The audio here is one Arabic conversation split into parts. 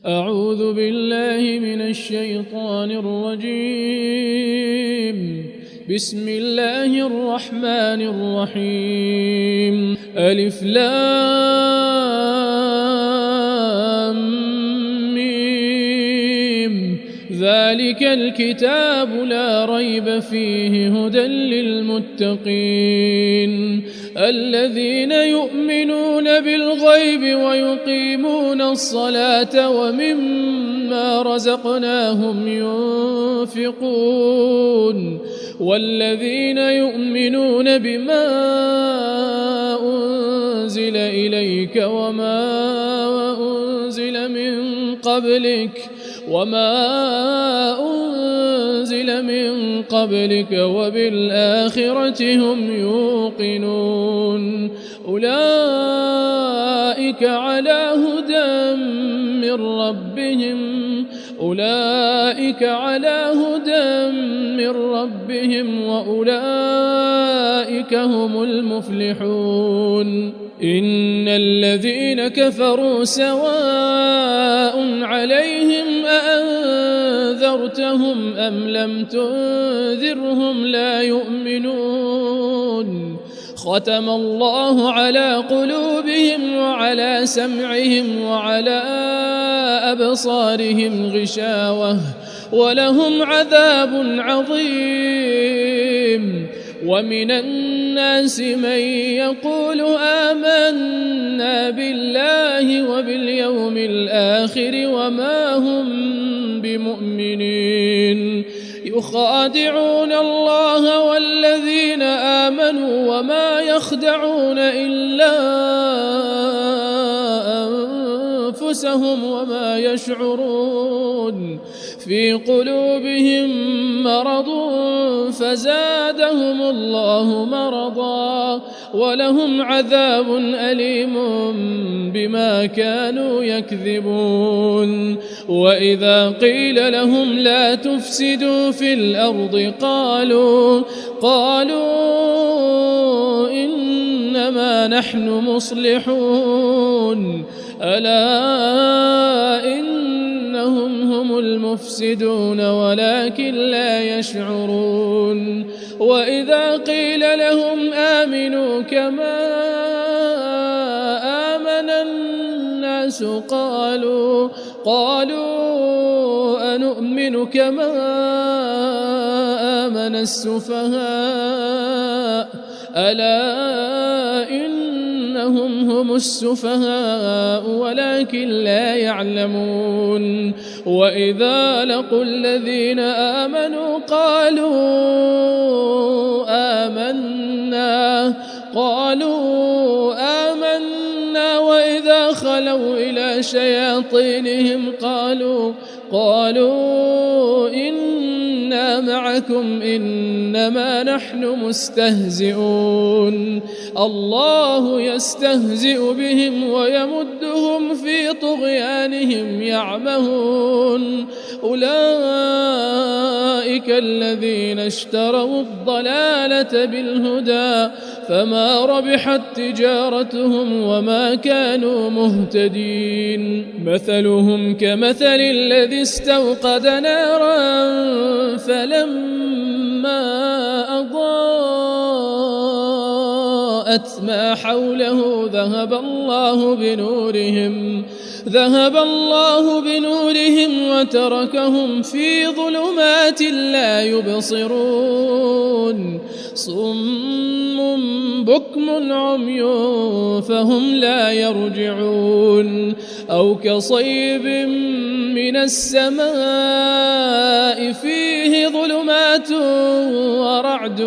أعوذ بالله من الشيطان الرجيم. بسم الله الرحمن الرحيم. ألف لام ميم. ذلك الكتاب لا ريب فيه هدى للمتقين الذين يؤمنون بالغيب ويقيمون الصلاة ومما رزقناهم ينفقون والذين يؤمنون بما أنزل إليك وما أنزل من قبلك وبالآخرة هم يوقنون أولئك على هدى من ربهم وأولئك هم المفلحون إن الذين كفروا سواء عليهم أأنذرتهم أم لم تنذرهم لا يؤمنون ختم الله على قلوبهم وعلى سمعهم وعلى أبصارهم غشاوة ولهم عذاب عظيم ومن الناس من يقول آمنا بالله وباليوم الآخر وما هم بمؤمنين يخادعون الله والذين آمنوا وما يخدعون إلا أنفسهم وما يشعرون في قلوبهم مرض فزادهم الله مرضا ولهم عذاب أليم بما كانوا يكذبون وإذا قيل لهم لا تفسدوا في الأرض قالوا إنما نحن مصلحون ألا إنهم هم المفسدون ولكن لا يشعرون وإذا قيل لهم آمنوا كما آمن الناس قالوا أنؤمن كما آمن السفهاء ألا إنهم هم السفهاء ولكن لا يعلمون وإذا لقوا الذين آمنوا قالوا آمنا وإذا خلوا إلى شياطينهم قالوا إنا معكم إنما نحن مستهزئون الله يستهزئ بهم ويمدهم في طغيانهم يعمهون أولئك الذين اشتروا الضلالة بالهدى فما ربحت تجارتهم وما كانوا مهتدين مثلهم كمثل الذي استوقد نارا فلما أضاءت ما حوله ذهب الله بنورهم وتركهم في ظلمات لا يبصرون صم بكم عمي فهم لا يرجعون أو كصيب من السماء فيه ظلمات ورعد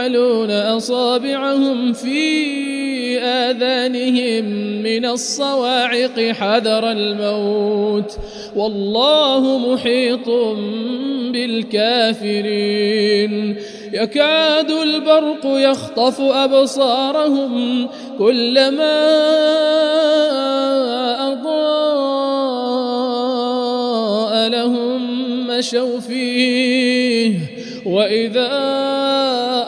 يجعلون أصابعهم في آذانهم من الصواعق حذر الموت والله محيط بالكافرين يكاد البرق يخطف أبصارهم كلما أضاء لهم مشوا فيه وإذا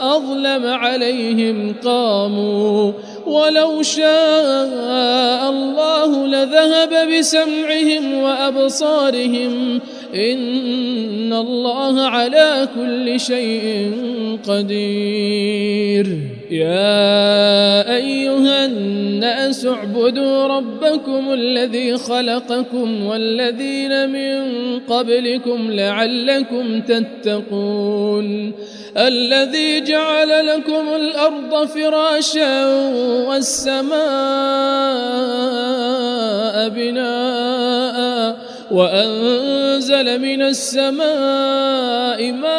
أظلم تظلم عليهم قاموا ولو شاء الله لذهب بسمعهم وأبصارهم إن الله على كل شيء قدير يا أيها الناس اعبدوا ربكم الذي خلقكم والذين من قبلكم لعلكم تتقون الذي جعل لكم الأرض فراشا والسماء بناء وأنزل من السماء ماء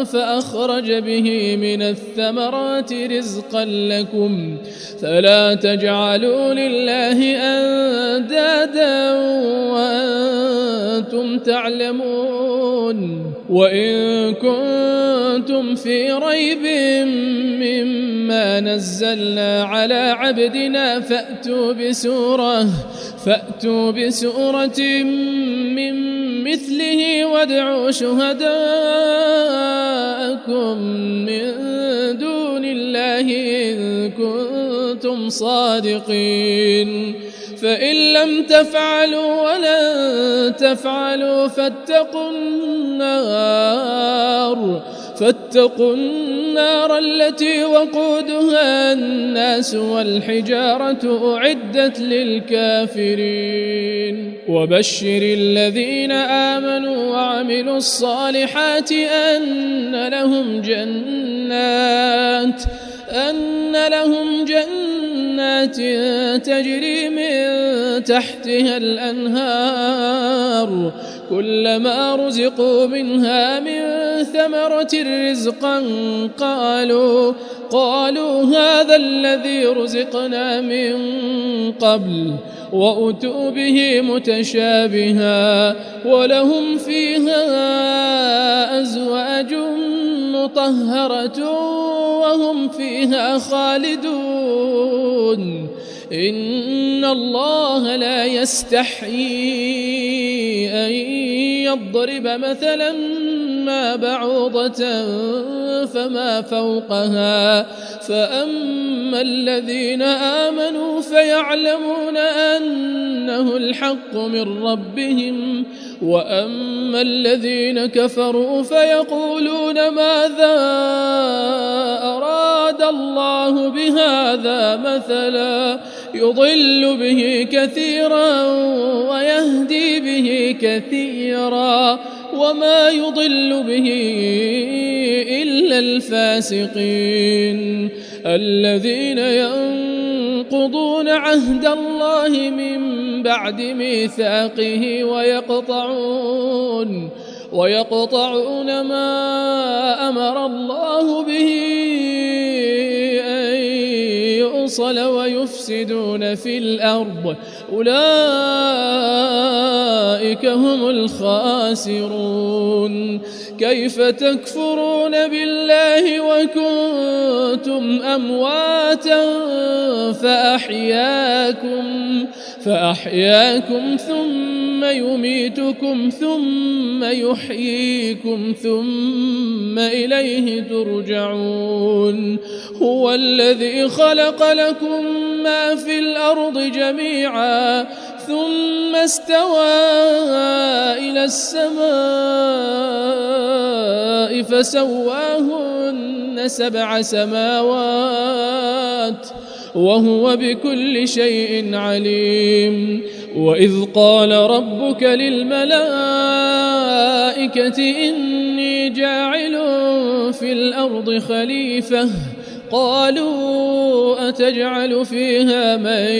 فأخرج به من الثمرات رزقا لكم فلا تجعلوا لله أندادا وأنتم تعلمون وإن كنتم في ريب مما نزلنا على عبدنا فأتوا بسورة من مثله وادعوا شهداءكم من دون الله إن كنتم صادقين فإن لم تفعلوا ولن تفعلوا فاتقوا النار التي وقودها الناس والحجارة أعدت للكافرين وبشر الذين آمنوا وعملوا الصالحات أن لهم جنات تجري من تحتها الأنهار كلما رزقوا منها من ثمرة رزقا قالوا هذا الذي رزقنا من قبل وأتوا به متشابها ولهم فيها أزواج مطهرة وهم فيها خالدون إن الله لا يستحيي أن يضرب مثلا ما بعوضة فما فوقها فأما الذين آمنوا فيعلمون أنه الحق من ربهم وأما الذين كفروا فيقولون ماذا أراد الله بهذا مثلا يضل به كثيرا ويهدي به كثيرا وما يضل به إلا الفاسقين الذين ينقضون عهد الله من بعد ميثاقه ويقطعون ما أمر الله به أن يوصل ويفسدون في الأرض أولئك هم الخاسرون كيف تكفرون بالله وكنتم أمواتا فأحياكم ثم يميتكم ثم يحييكم ثم إليه ترجعون هو الذي خلق لكم ما في الأرض جميعا ثم استوى إلى السماء فسواهن 7 سماوات وهو بكل شيء عليم وإذ قال ربك للملائكة إني جاعل في الأرض خليفة قالوا أتجعل فيها من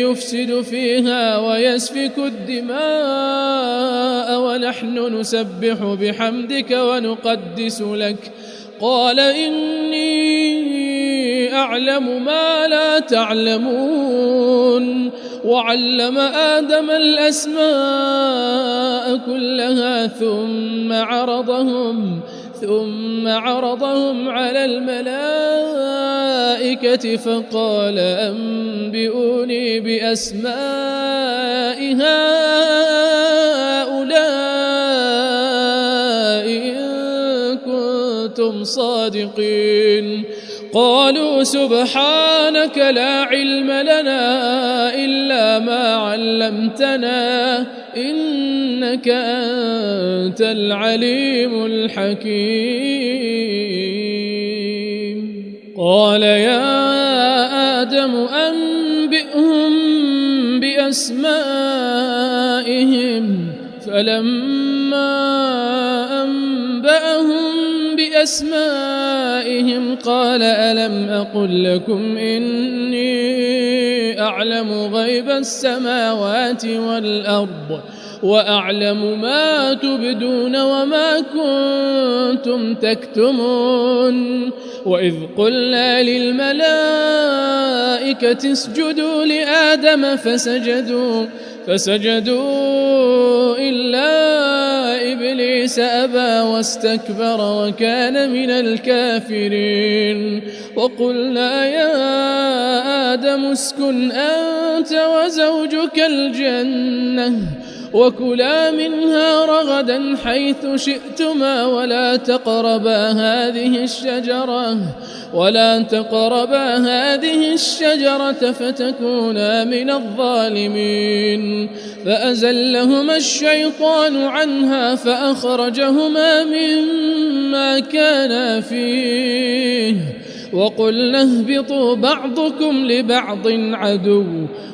يفسد فيها ويسفك الدماء ونحن نسبح بحمدك ونقدس لك قال إني أعلم ما لا تعلمون وعلم آدم الأسماء كلها ثم عرضهم على الملائكة فقال أنبئوني بأسماء هؤلاء إن كنتم صادقين. قالوا سبحانك لا علم لنا إلا ما علمتنا إنك أنت العليم الحكيم. قال يا آدم أنبئهم بأسمائهم. فلما أنبأهم بأسمائهم قال ألم أقل لكم إني أعلم غيب السماوات والأرض وأعلم ما تبدون وما كنتم تكتمون. وإذ قلنا للملائكة اسجدوا لآدم فسجدوا إلا إبليس أبى واستكبر وكان من الكافرين. وقلنا يا آدم اسكن أنت وزوجك الجنة وكلا منها رغدا حيث شئتما ولا تقربا هذه الشجرة فتكونا من الظالمين. فأزلهما الشيطان عنها فأخرجهما مما كانا فيه وقلنا اهبطوا بعضكم لبعض عدو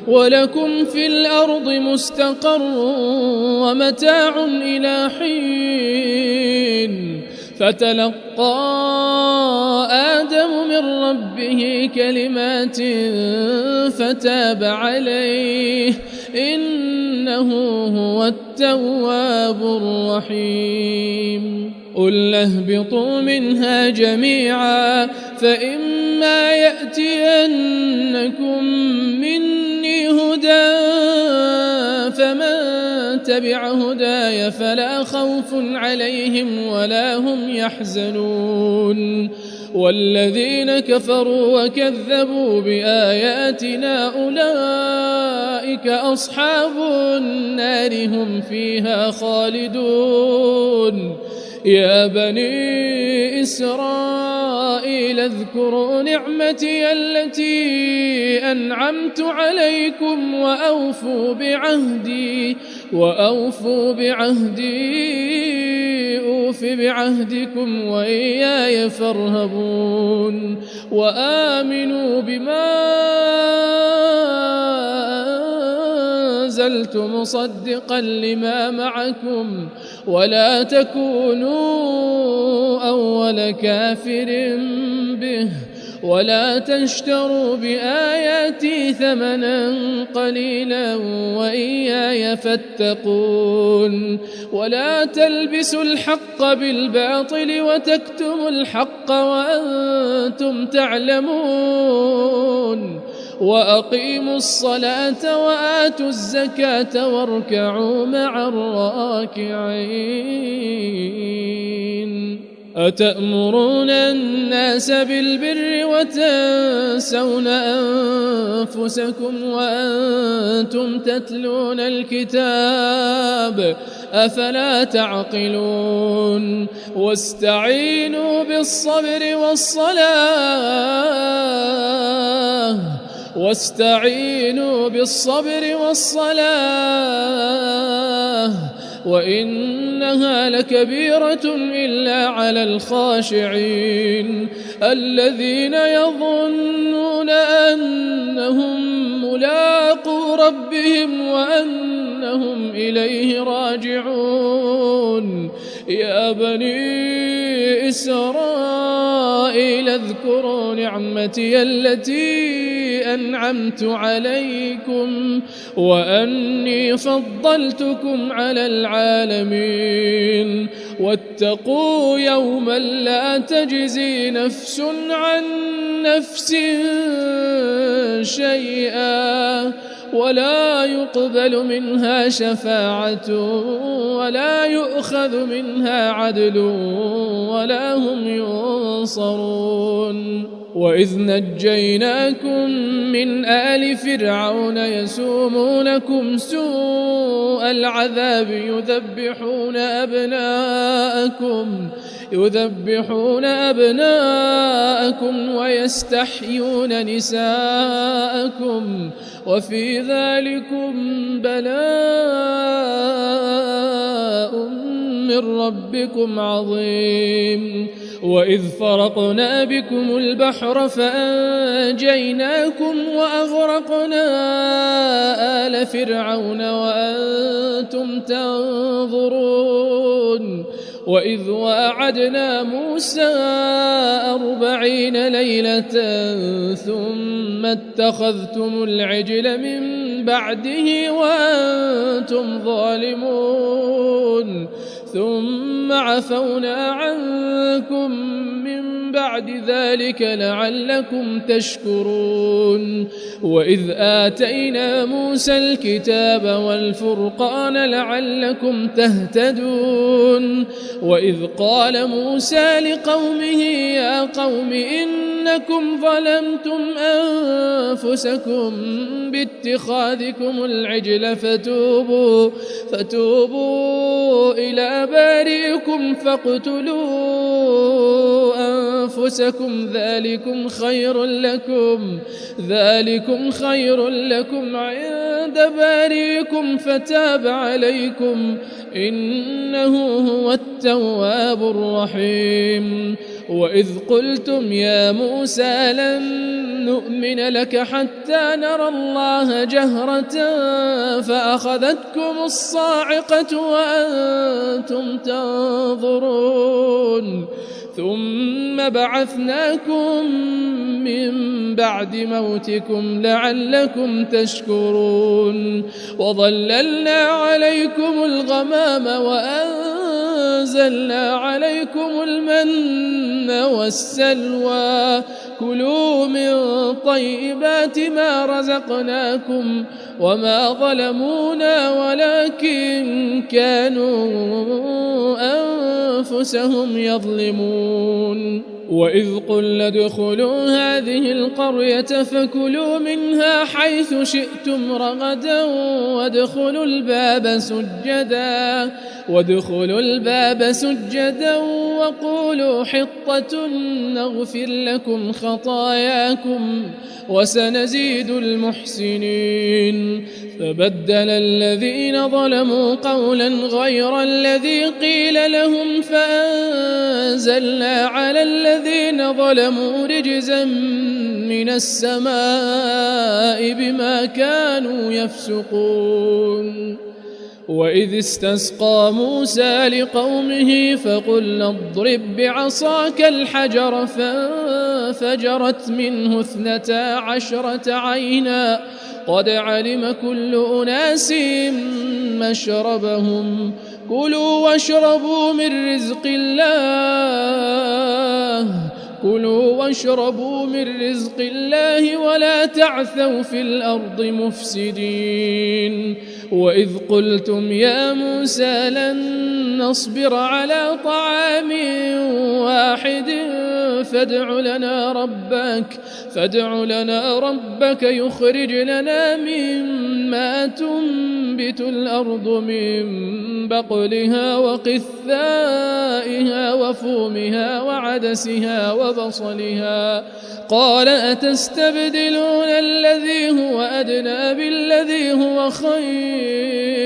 ولكم في الأرض مستقر ومتاع إلى حين. فتلقى آدم من ربه كلمات فتاب عليه إنه هو التواب الرحيم. قل اهبطوا منها جميعا فإما يأتينكم مني هدى فمن تبع هداي فلا خوف عليهم ولا هم يحزنون. والذين كفروا وكذبوا بآياتنا أولئك أصحاب النار هم فيها خالدون. يا بني إسرائيل اذكروا نعمتي التي أنعمت عليكم وأوفوا بعهدي أوف بعهدكم وإياي فارهبون. وآمنوا بما أنزلت مصدقا لما معكم ولا تكونوا أول كافر به ولا تشتروا بآياتي ثمنا قليلا وإياي فاتقون. ولا تلبسوا الحق بالباطل وتكتموا الحق وأنتم تعلمون. وأقيموا الصلاة وآتوا الزكاة واركعوا مع الراكعين. أتأمرون الناس بالبر وتنسون أنفسكم وأنتم تتلون الكتاب أفلا تعقلون. واستعينوا بالصبر والصلاة وإنها لكبيرة إلا على الخاشعين الذين يظنون أنهم ملاقو ربهم وأنهم إليه راجعون. يا بني إسرائيل اذكروا نعمتي التي أنعمت عليكم وأني فضلتكم على العالمين. واتقوا يوما لا تجزي نفس عن نفس شيئا ولا يقبل منها شفاعة ولا يؤخذ منها عدل ولا هم ينصرون. وإذ نجيناكم من آل فرعون يسومونكم سوء العذاب يذبحون أبناءكم ويستحيون نساءكم وفي ذلكم بلاء من ربكم عظيم. وإذ فرقنا بكم البحر فأنجيناكم وأغرقنا آل فرعون وأنتم تنظرون. وإذ وعدنا موسى 40 ليلة ثم اتخذتم العجل من بعده وأنتم ظالمون ثم عفونا عنكم من بعد ذلك لعلكم تشكرون. وإذ آتينا موسى الكتاب والفرقان لعلكم تهتدون. وإذ قال موسى لقومه يا قوم إنكم ظلمتم أنفسكم باتخاذكم العجل فتوبوا إلى بارئكم فاقتلوا أنفسكم ذلكم خير لكم عند بارئكم فتاب عليكم إنه هو التواب الرحيم. وإذ قلتم يا موسى لن نؤمن لك حتى نرى الله جهرة فأخذتكم الصاعقة وأنتم تنظرون ثم بعثناكم من بعد موتكم لعلكم تشكرون. وظللنا عليكم الغمام وأنزلنا عليكم المن والسلوى كلوا من طيبات ما رزقناكم وما ظلمونا ولكن كانوا أنفسهم يظلمون. وإذ قلنا ادخلوا هذه القرية فكلوا منها حيث شئتم رغدا وادخلوا الباب سجدا وقولوا حطة نغفر لكم خطاياكم وسنزيد المحسنين. فبدل الذين ظلموا قولا غير الذي قيل لهم فأنزلنا على الذين ظلموا رجزا من السماء بما كانوا يفسقون. وإذ استسقى موسى لقومه فقلنا اضرب بعصاك الحجر فانفجرت منه 12 عينا قد علم كل أناس مشربهم كلوا واشربوا من رزق الله ولا تعثوا في الأرض مفسدين. وإذ قلتم يا موسى لن نصبر على طعام واحد فادع لنا ربك يخرج لنا مما تنبت الأرض من بقلها وقثائها وفومها وعدسها وبصلها قال أتستبدلون الذي هو أدنى بالذي هو خير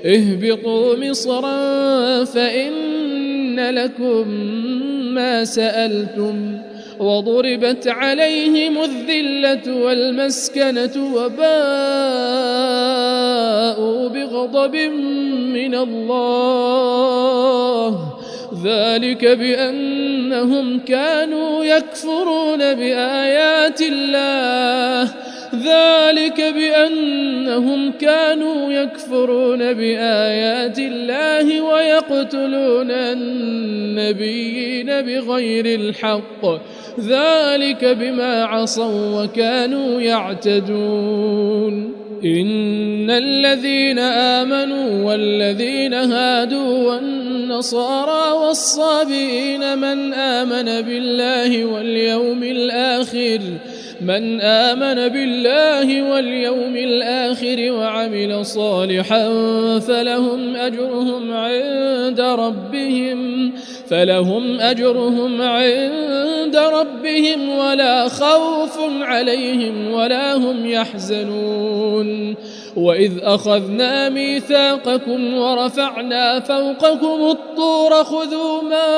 اهبطوا مصرا فإن لكم ما سألتم وضربت عليهم الذلة والمسكنة وباءوا بغضب من الله ذلك بأنهم كانوا يكفرون بآيات الله ويقتلون النبيين بغير الحق ذلك بما عصوا وكانوا يعتدون. إن الذين آمنوا والذين هادوا والنصارى والصابئين من آمن بالله واليوم الآخر وعمل صالحا فلهم أجرهم عند ربهم ولا خوف عليهم ولا هم يحزنون. وإذ أخذنا ميثاقكم ورفعنا فوقكم الطور خذوا ما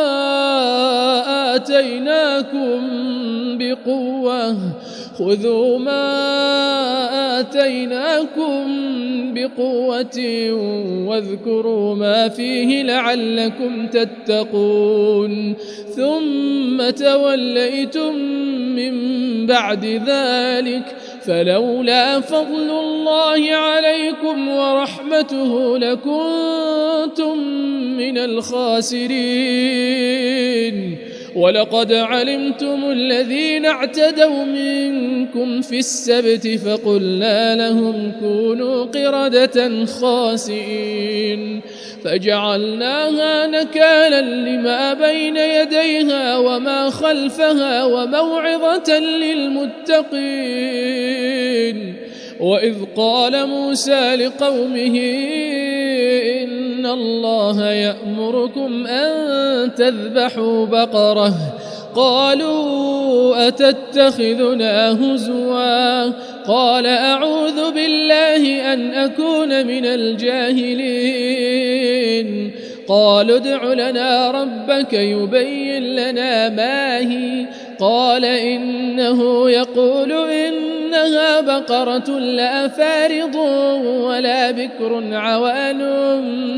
آتيناكم بقوة واذكروا ما فيه لعلكم تتقون ثم توليتم من بعد ذلك فلولا فضل الله عليكم ورحمته لكنتم من الخاسرين. ولقد علمتم الذين اعتدوا منكم في السبت فقلنا لهم كونوا قردة خاسئين فجعلناها نكالا لما بين يديها وما خلفها وموعظة للمتقين. وإذ قال موسى لقومه إن الله يأمركم أن تذبحوا بقرة قالوا أتتخذنا هزوا قال أعوذ بالله أن أكون من الجاهلين. قالوا ادع لنا ربك يبين لنا ما هي قال إنه يقول إنها بقرة لا فارض ولا بكر عوان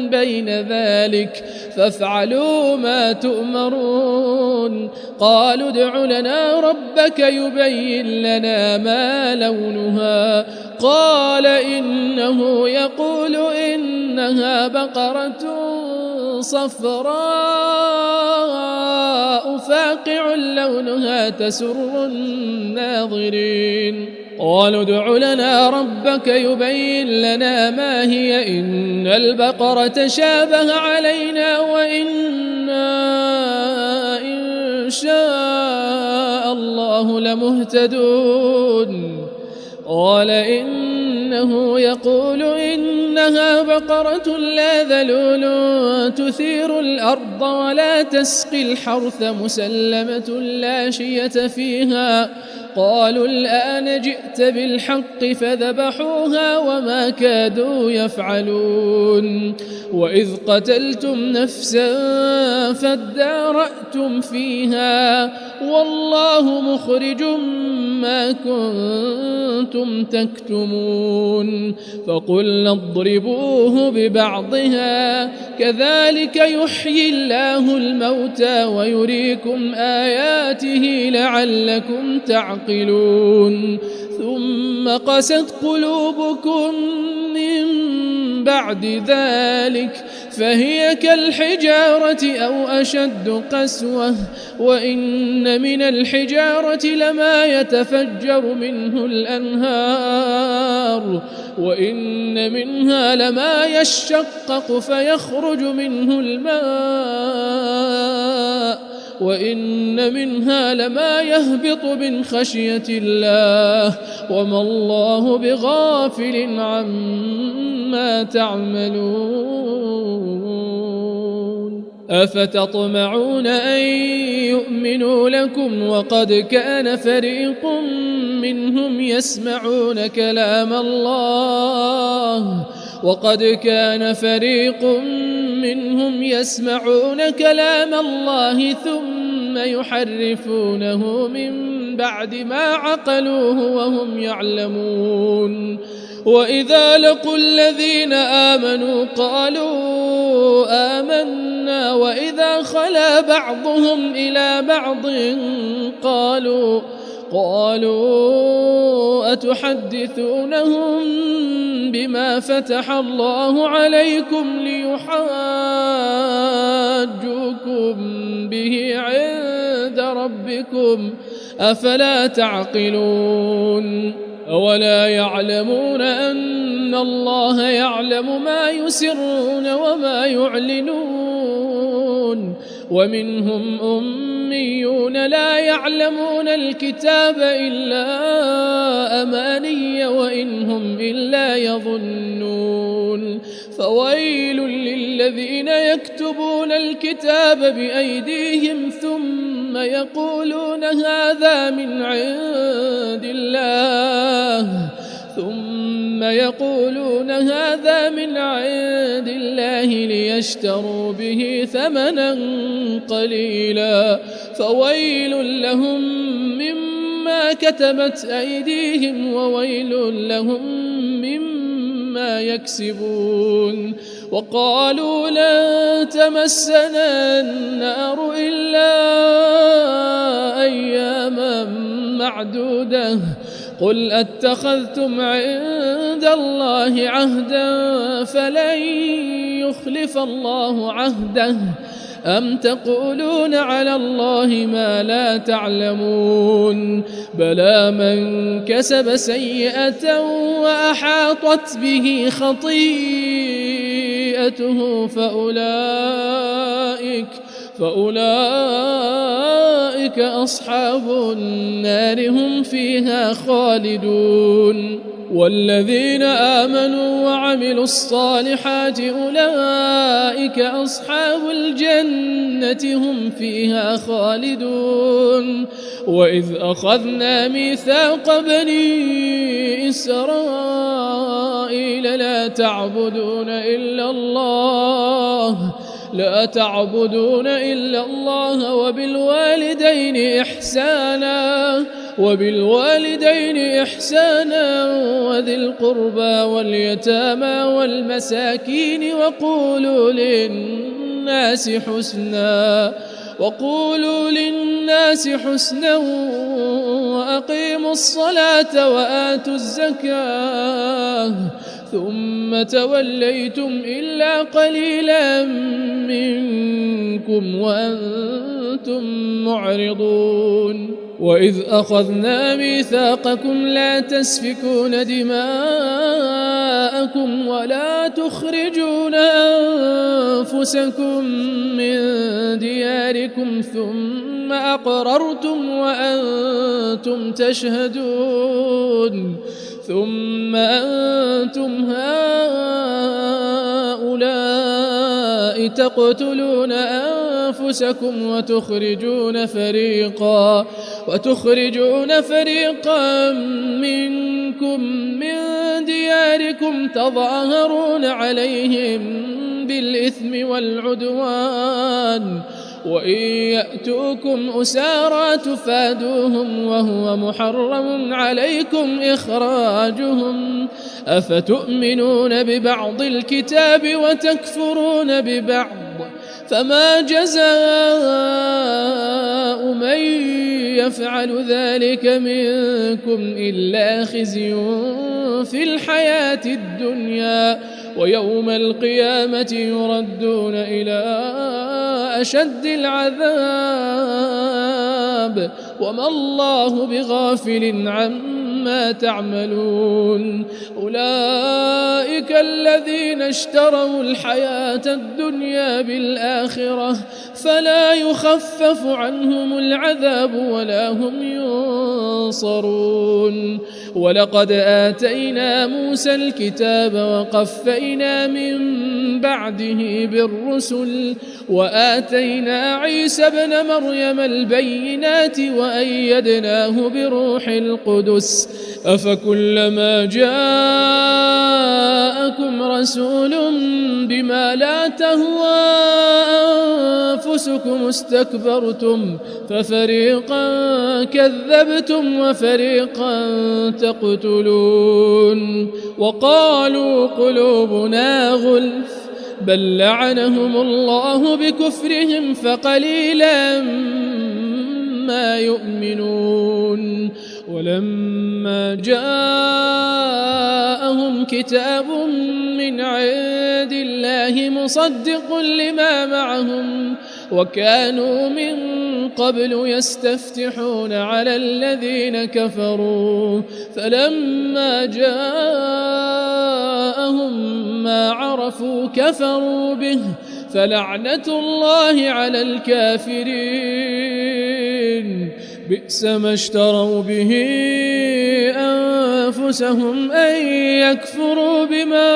بين ذلك فافعلوا ما تؤمرون. قالوا ادع لنا ربك يبين لنا ما لونها قال إنه يقول إنها بقرة صفراء فاقع لونها تسر الناظرين. قالوا ادع لنا ربك يبين لنا ما هي إن البقرة شابه علينا وإنا إن شاء الله لمهتدون. قال إنه يقول إنها بقرة لا ذلول تثير الأرض ولا تسقي الحرث مسلمة لا شية فيها. قالوا الآن جئت بالحق فذبحوها وما كادوا يفعلون. وإذ قتلتم نفسا فادارأتم فيها والله مخرج ما كنتم تكتمون. فقلنا اضربوه ببعضها كذلك يحيي الله الموتى ويريكم آياته لعلكم تعقلون. ثم قست قلوبكم من بعد ذلك فهي كالحجارة أو أشد قسوة وإن من الحجارة لما يتفجر منه الأنهار وإن منها لما يشقق فيخرج منه الماء وإن منها لما يهبط من خشية الله وما الله بغافل عما تعملون. أفتطمعون أن يؤمنوا لكم وقد كان فريق منهم يسمعون كلام الله ثم يحرفونه من بعد ما عقلوه وهم يعلمون. وإذا لقوا الذين آمنوا قالوا آمنا وإذا خلا بعضهم إلى بعض قالوا أتحدثونهم بما فتح الله عليكم ليحاجوكم به عند ربكم أفلا تعقلون. أولا يعلمون أن الله يعلم ما يسرون وما يعلنون ومنهم أميون لا يعلمون الكتاب إلا أماني وإن هم إلا يظنون فويل للذين يكتبون الكتاب بأيديهم ثم يقولون هذا من عند الله ليشتروا به ثمنا قليلا فويل لهم مما كتبت أيديهم وويل لهم مما يكسبون وقالوا لن تمسنا النار إلا أياما معدودة قل أتخذتم عند الله عهدا فلن يخلف الله عهده أم تقولون على الله ما لا تعلمون بلى من كسب سيئة وأحاطت به خطيئته فأولئك أصحاب النار هم فيها خالدون والذين آمنوا وعملوا الصالحات أولئك أصحاب الجنة هم فيها خالدون وإذ أخذنا ميثاق بني إسرائيل لا تعبدون إلا الله وبالوالدين إحسانا وذي القربى واليتامى والمساكين وقولوا للناس حسنا وأقيموا الصلاة وآتوا الزكاة ثم توليتم إلا قليلا منكم وأنتم معرضون وإذ أخذنا ميثاقكم لا تسفكون دماءكم ولا تخرجون أنفسكم من دياركم ثم أقررتم وأنتم تشهدون ثم أنتم هؤلاء تقتلون أنفسكم وتخرجون فريقا منكم من دياركم تظاهرون عليهم بالإثم والعدوان وإن يأتوكم أسارى تفادوهم وهو محرم عليكم إخراجهم أفتؤمنون ببعض الكتاب وتكفرون ببعض فما جزاء من يفعل ذلك منكم إلا خزي في الحياة الدنيا ويوم القيامة يردون إلى أشد العذاب وما الله بغافل عما تعملون أولئك الذين اشتروا الحياة الدنيا بالآخرة فلا يخفف عنهم العذاب ولا هم ينصرون ولقد آتينا موسى الكتاب وقفينا من بعده بالرسل وآتينا عيسى ابن مريم البينات وأيدناه بروح القدس أفكلما جاءكم رسول بما لا تهوى أنفسكم استكبرتم ففريقا كذبتم وفريقا تقتلون وقالوا قلوبنا غلف بل لعنهم الله بكفرهم فقليلا ما يؤمنون ولما جاءهم كتاب من عند الله مصدق لما معهم وكانوا من قبل يستفتحون على الذين كفروا فلما جاءهم ما عرفوا كفروا به فلعنة الله على الكافرين. بئس ما اشتروا به أنفسهم أن يكفروا بما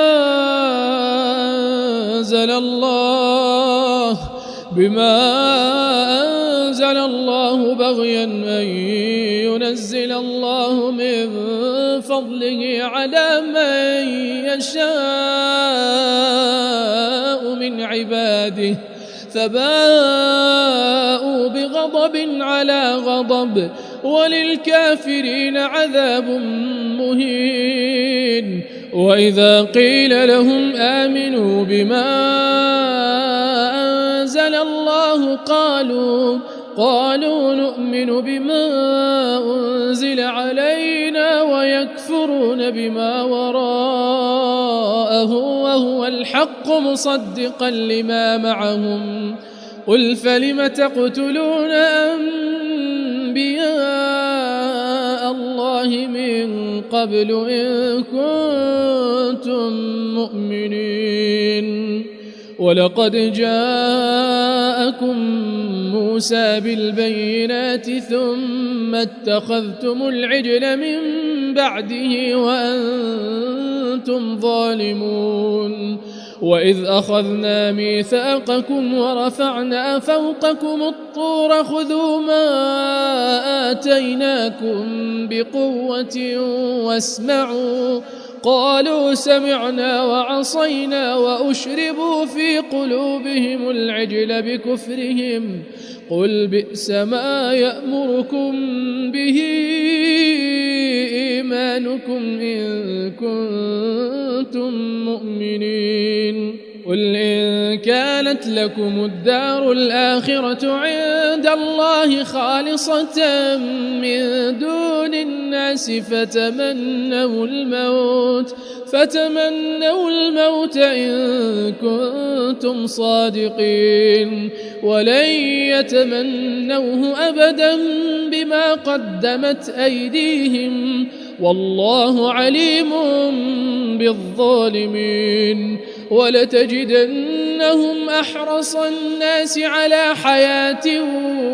أنزل الله بغيا أن ينزل الله من فضله على من يشاء من عباده، فباءوا بغضب على غضب، وللكافرين عذاب مهين. وإذا قيل لهم آمنوا بما أنزل الله قالوا نؤمن بما أنزل علينا ويكفرون بما وراءه وهو الحق مصدقا لما معهم. قل فلم تقتلون أنبياء الله من قبل إن كنتم مؤمنين؟ ولقد جاءكم موسى بالبينات ثم اتخذتم العجل من بعده وأنتم ظالمون. وإذ أخذنا ميثاقكم ورفعنا فوقكم الطور خذوا ما آتيناكم بقوة واسمعوا، قالوا سمعنا وعصينا وأشربوا في قلوبهم العجل بكفرهم. قل بئس ما يأمركم به إيمانكم إن كنتم مؤمنين. قل إن كانت لكم الدار الآخرة عند الله خالصة من دون الناس فتمنوا الموت إن كنتم صادقين، ولن يتمنوه أبدا بما قدمت أيديهم، والله عليم بالظالمين. ولتجدنهم أحرص الناس على حياة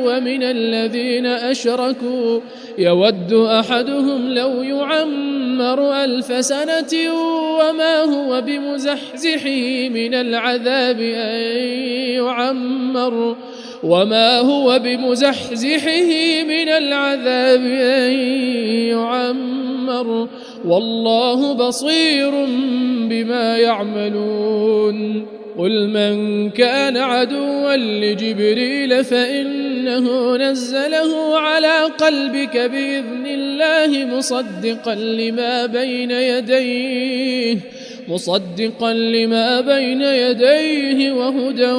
ومن الذين أشركوا يود أحدهم لو يعمر 1000 سنة وما هو بمزحزحه من العذاب أن يعمر والله بصير بما يعملون. قل من كان عدوا لجبريل فإنه نزله على قلبك بإذن الله مصدقا لما بين يديه وهدى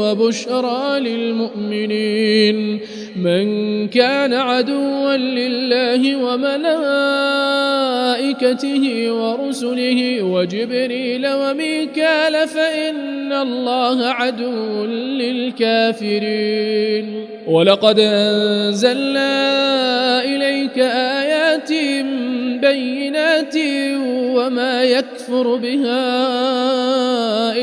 وبشرى للمؤمنين. من كان عدوا لله وملائكته ورسله وجبريل وميكال فإن الله عدو للكافرين. ولقد أنزلنا إليك آيات بينات وما يكفر بها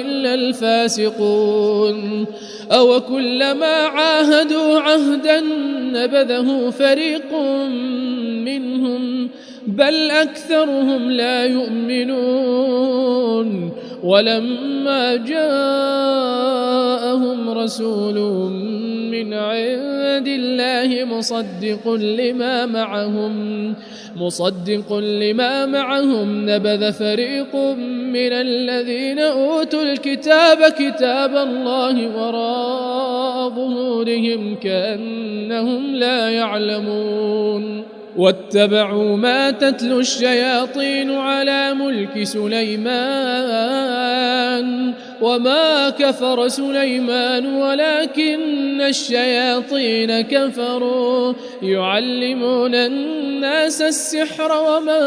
إلا الفاسقون. أو كلما عاهدوا عهدا نبذه فريق منهم بل أكثرهم لا يؤمنون. ولما جاءهم رسول من عند الله مصدق لما معهم نبذ فريق من الذين أوتوا الكتاب كتاب الله وراء ظهورهم كأنهم لا يعلمون. واتبعوا ما تتلو الشياطين على ملك سليمان وما كفر سليمان ولكن الشياطين كفروا يعلمون الناس السحر وما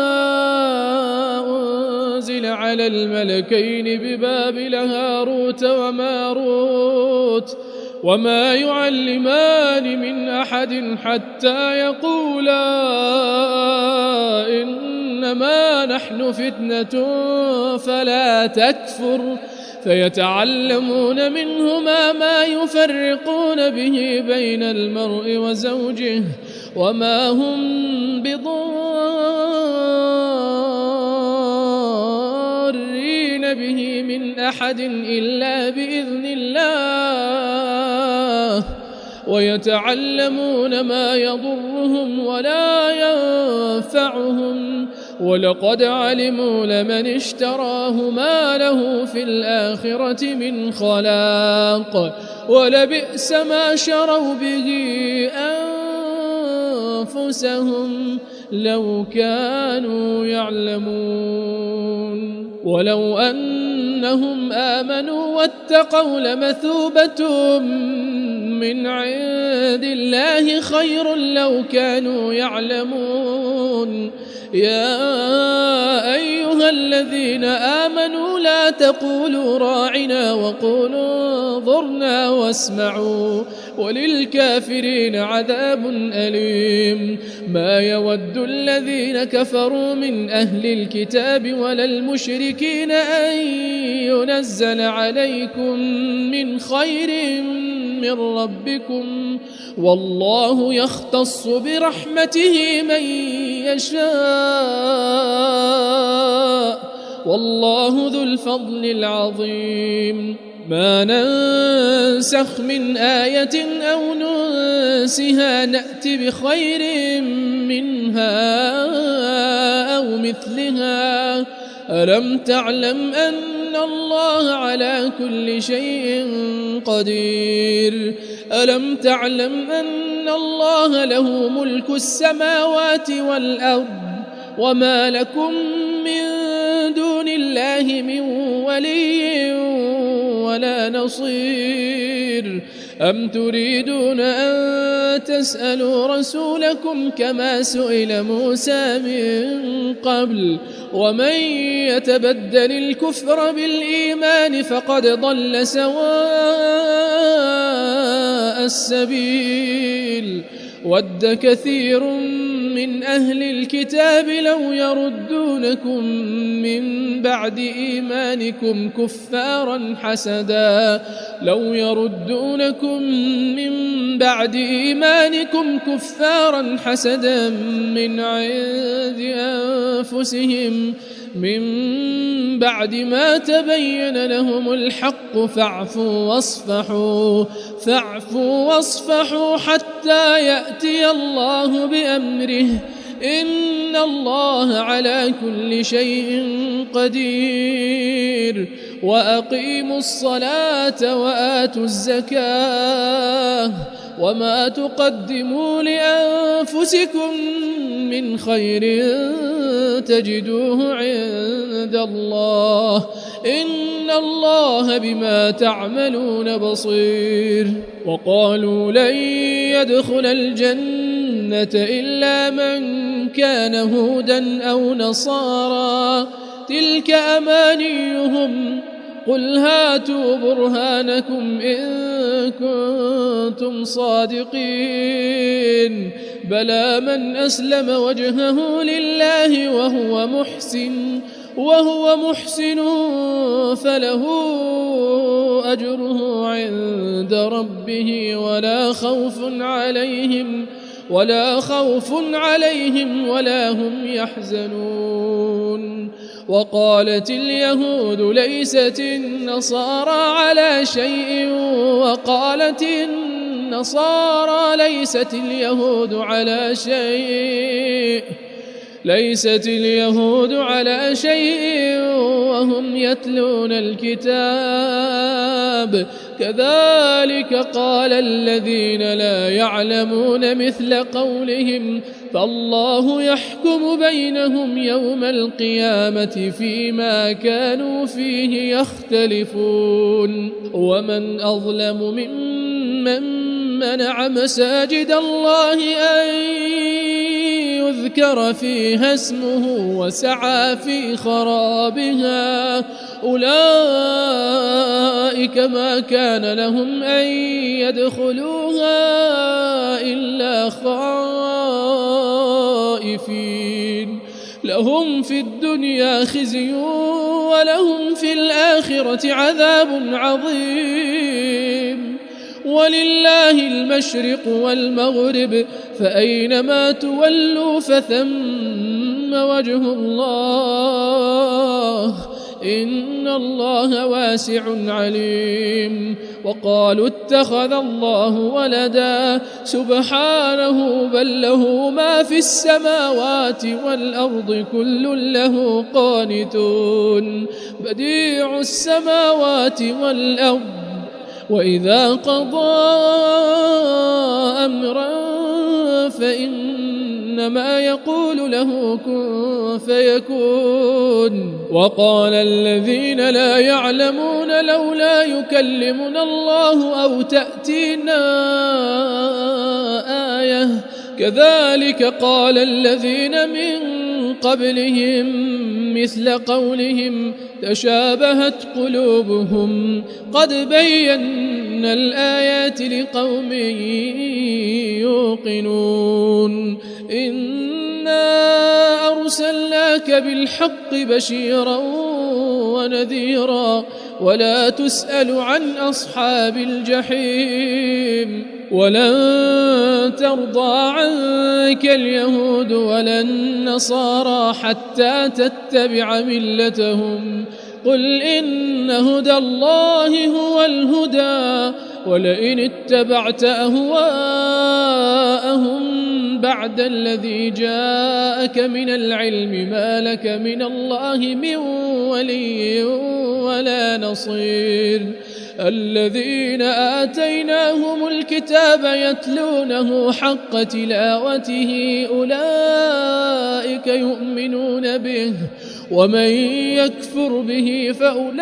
أنزل على الملكين ببابل هاروت وماروت وما يعلمان من أحد حتى يقولا إنما نحن فتنة فلا تكفر فيتعلمون منهما ما يفرقون به بين المرء وزوجه وما هم بضارين به من أحد إلا بإذن الله ويتعلمون ما يضرهم ولا ينفعهم ولقد علموا لمن اشتراه ما له في الآخرة من خلاق ولبئس ما شروا به أنفسهم لو كانوا يعلمون ولو أنهم آمنوا واتقوا لمثوبة من عند الله خير لو كانوا يعلمون يا أيها الذين آمنوا لا تقولوا راعنا وقولوا انظرنا واسمعوا وللكافرين عذاب أليم ما يود الذين كفروا من أهل الكتاب ولا المشركين أن ينزل عليكم من خير من ربكم والله يختص برحمته من يشاء والله ذو الفضل العظيم ما ننسخ من آية أو ننسها نأت بخير منها أو مثلها ألم تعلم أن الله على كل شيء قدير ألم تعلم أن الله له ملك السماوات والأرض وما لكم من دون الله من ولي ولا نصير أم تريدون أن تسألوا رسولكم كما سئل موسى من قبل ومن يتبدل الكفر بالإيمان فقد ضل سواء السبيل ود كثير من أهل الكتاب لو يردونكم من بعد إيمانكم كفارا حسدا من عند أنفسهم من بعد ما تبين لهم الحق فاعفوا واصفحوا حتى يأتي الله بأمره إن الله على كل شيء قدير وأقيموا الصلاة وآتوا الزكاة وما تقدموا لأنفسكم من خير تجدوه عند الله إن الله بما تعملون بصير وقالوا لن يدخل الجنة إلا من كان هودا أو نصارى تلك أمانيهم قل هاتوا برهانكم إن كنتم صادقين بلى من أسلم وجهه لله وهو محسن فله أجره عند ربه ولا خوف عليهم ولا هم يحزنون وقالت اليهود ليست النصارى على شيء وقالت النصارى ليست اليهود على شيء وهم يتلون الكتاب كذلك قال الذين لا يعلمون مثل قولهم فالله يحكم بينهم يوم القيامة فيما كانوا فيه يختلفون ومن أظلم ممن منع مساجد الله أن يذكر فيها اسمه وسعى في خرابها أولئك ما كان لهم أن يدخلوها إلا خائفين لهم في الدنيا خزي ولهم في الآخرة عذاب عظيم ولله المشرق والمغرب فأينما تولوا فثم وجه الله إن الله واسع عليم وقالوا اتخذ الله ولدا سبحانه بل له ما في السماوات والأرض كل له قانتون بديع السماوات والأرض وإذا قضى أمرا فإنما يقول له كن فيكون وقال الذين لا يعلمون لولا يكلمنا الله أو تأتينا آية كذلك قال الذين من قبلهم مثل قولهم تشابهت قلوبهم قد بينا الآيات لقوم يوقنون إنا أرسلناك بالحق بشيرا ونذيرا ولا تسأل عن أصحاب الجحيم ولن ترضى عنك اليهود ولا النصارى حتى تتبع ملتهم قل إن هدى الله هو الهدى ولئن اتبعت أهواءهم بعد الذي جاءك من العلم ما لك من الله من ولي ولا نصير الذين آتيناهم الكتاب يتلونه حق تلاوته أولئك يؤمنون به ومن يكفر به فأولئك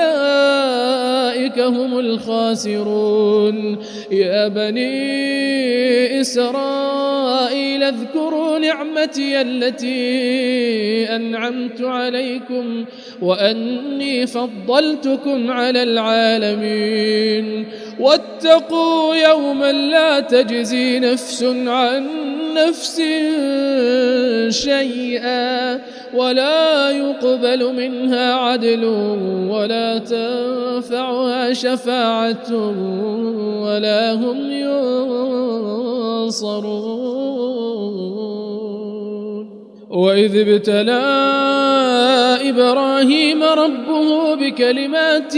هم الخاسرون يا بني إسرائيل اذكروا نعمتي التي أنعمت عليكم وأني فضلتكم على العالمين واتقوا يوما لا تجزي نفس عن نفس شيئا ولا يقبل منها عدل ولا تنفعها شفاعة ولا هم ينصرون وإذ ابتلى إبراهيم ربه بكلمات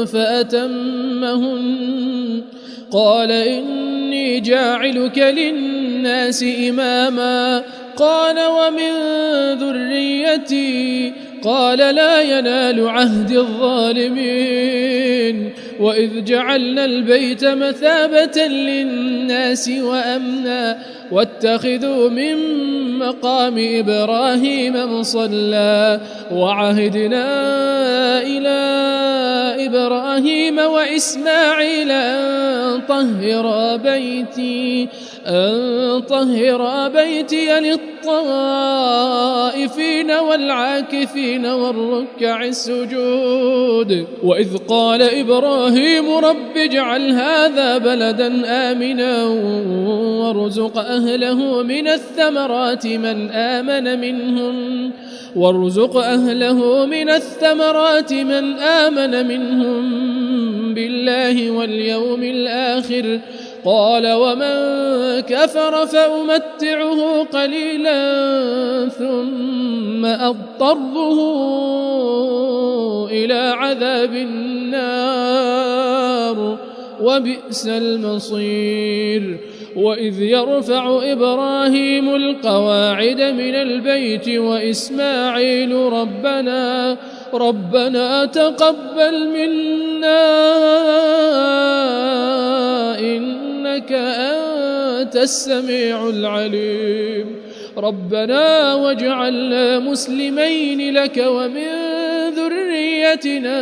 فأتمهن قال إني جاعلك للناس إماما قال ومن ذريتي قال لا ينال عهد الظالمين وإذ جعلنا البيت مثابة للناس وأمنا واتخذوا من مقام إبراهيم مصلى وعهدنا إلى إبراهيم وإسماعيل أن طهر بيتي للطائفين والعاكفين والركع السجود وإذ قال إبراهيم رب اجعل هذا بلدا آمنا وارزق أهله من الثمرات من آمن منهم بالله واليوم الآخر قال ومن كفر فأمتعه قليلا ثم أضطره إلى عذاب النار وبئس المصير وإذ يرفع إبراهيم القواعد من البيت وإسماعيل ربنا تقبل منا إنك أنت السميع العليم ربنا واجعلنا مسلمين لك ومن ذريتنا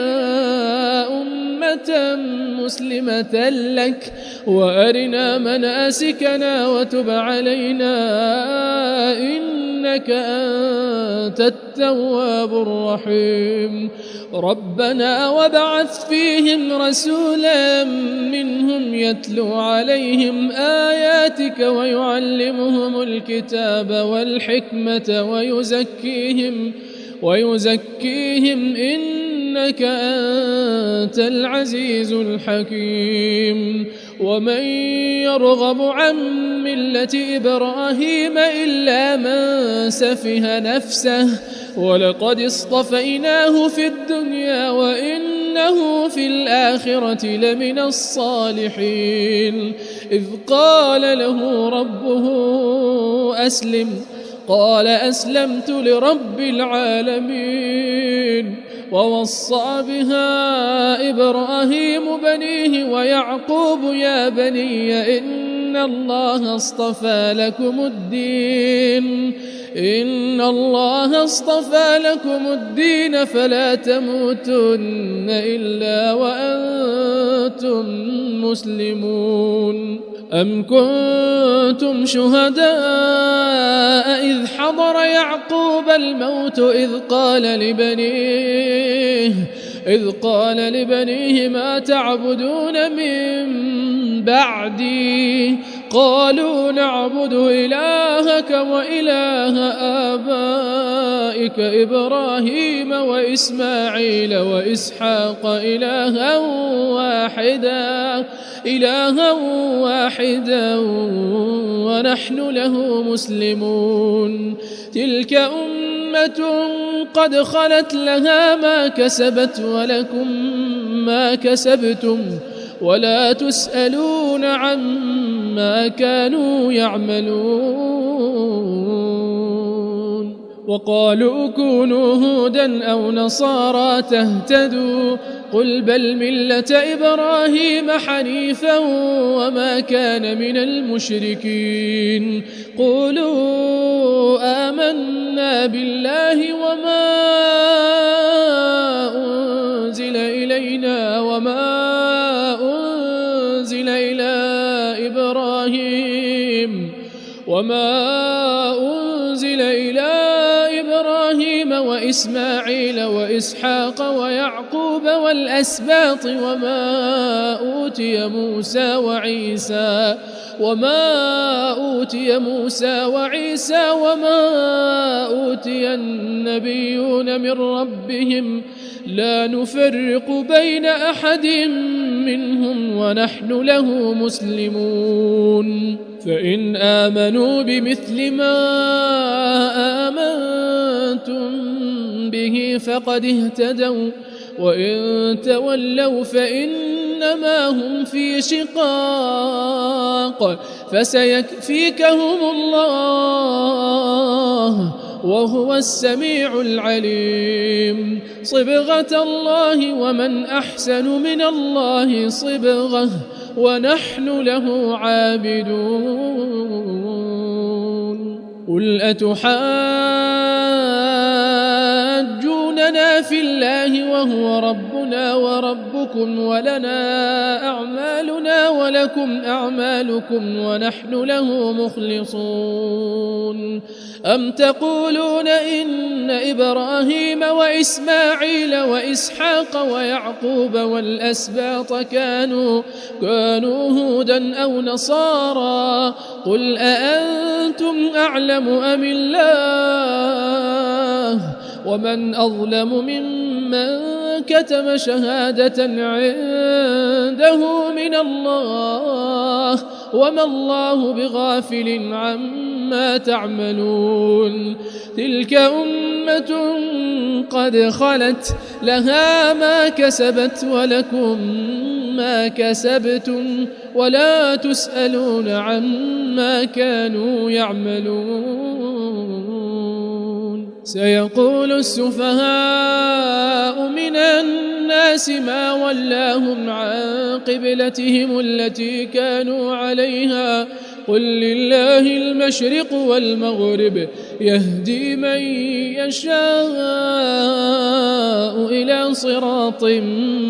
أمة مسلمة لك وأرنا مناسكنا وتب علينا إنك أنت التواب الرحيم ربنا وابعث فيهم رسولا منهم يتلو عليهم آياتك ويعلمهم الكتاب والحكمة ويزكيهم إنك أنت العزيز الحكيم ومن يرغب عن ملة إبراهيم إلا من سفه نفسه ولقد اصطفيناه في الدنيا وإنه في الآخرة لمن الصالحين إذ قال له ربه أسلم قال أسلمت لرب العالمين ووصى بها إبراهيم بنيه ويعقوب يا بني إن الله اصطفى لكم الدين فلا تموتن إلا وأنتم مسلمون أم كنتم شهداء إذ حضر يعقوب الموت إذ قال لبنيه ما تعبدون من بعدي قالوا نعبد إلهك وإله آبائك إبراهيم وإسماعيل وإسحاق إلها واحدا ونحن له مسلمون تلك أمة قد خلت لها ما كسبت ولكم ما كسبتم ولا تسألون عما كانوا يعملون وقالوا كونوا هودا أو نصارى تهتدوا قل بل ملة إبراهيم حنيفا وما كان من المشركين قولوا آمنا بالله وما أنزل إلينا وما أنزل إلى إبراهيم وإسماعيل وإسحاق ويعقوب والأسباط وما أوتي موسى وعيسى وما أوتي النبيون من ربهم لا نفرق بين أحد منهم ونحن له مسلمون فإن آمنوا بمثل ما آمنتم به فقد اهتدوا وإن تولوا فإنما هم في شقاق فسيكفيكهم الله وهو السميع العليم صبغة الله ومن أحسن من الله صبغة ونحن له عابدون قل أتحاجوننا في الله وهو ربنا وربكم ولنا أعمالنا ولكم أعمالكم ونحن له مخلصون أم تقولون إن إبراهيم وإسماعيل وإسحاق ويعقوب والأسباط كانوا هودا أو نصارى قل أأنتم أعلم أم الله ومن أظلم ممن كتم شهادة عنده من الله وما الله بغافل عما تعملون تلك أمة قد خلت لها ما كسبت ولكم ما كسبتم ولا تسألون عما كانوا يعملون سيقول السفهاء من الناس ما ولاهم عن قبلتهم التي كانوا عليها قل لله المشرق والمغرب يهدي من يشاء إلى صراط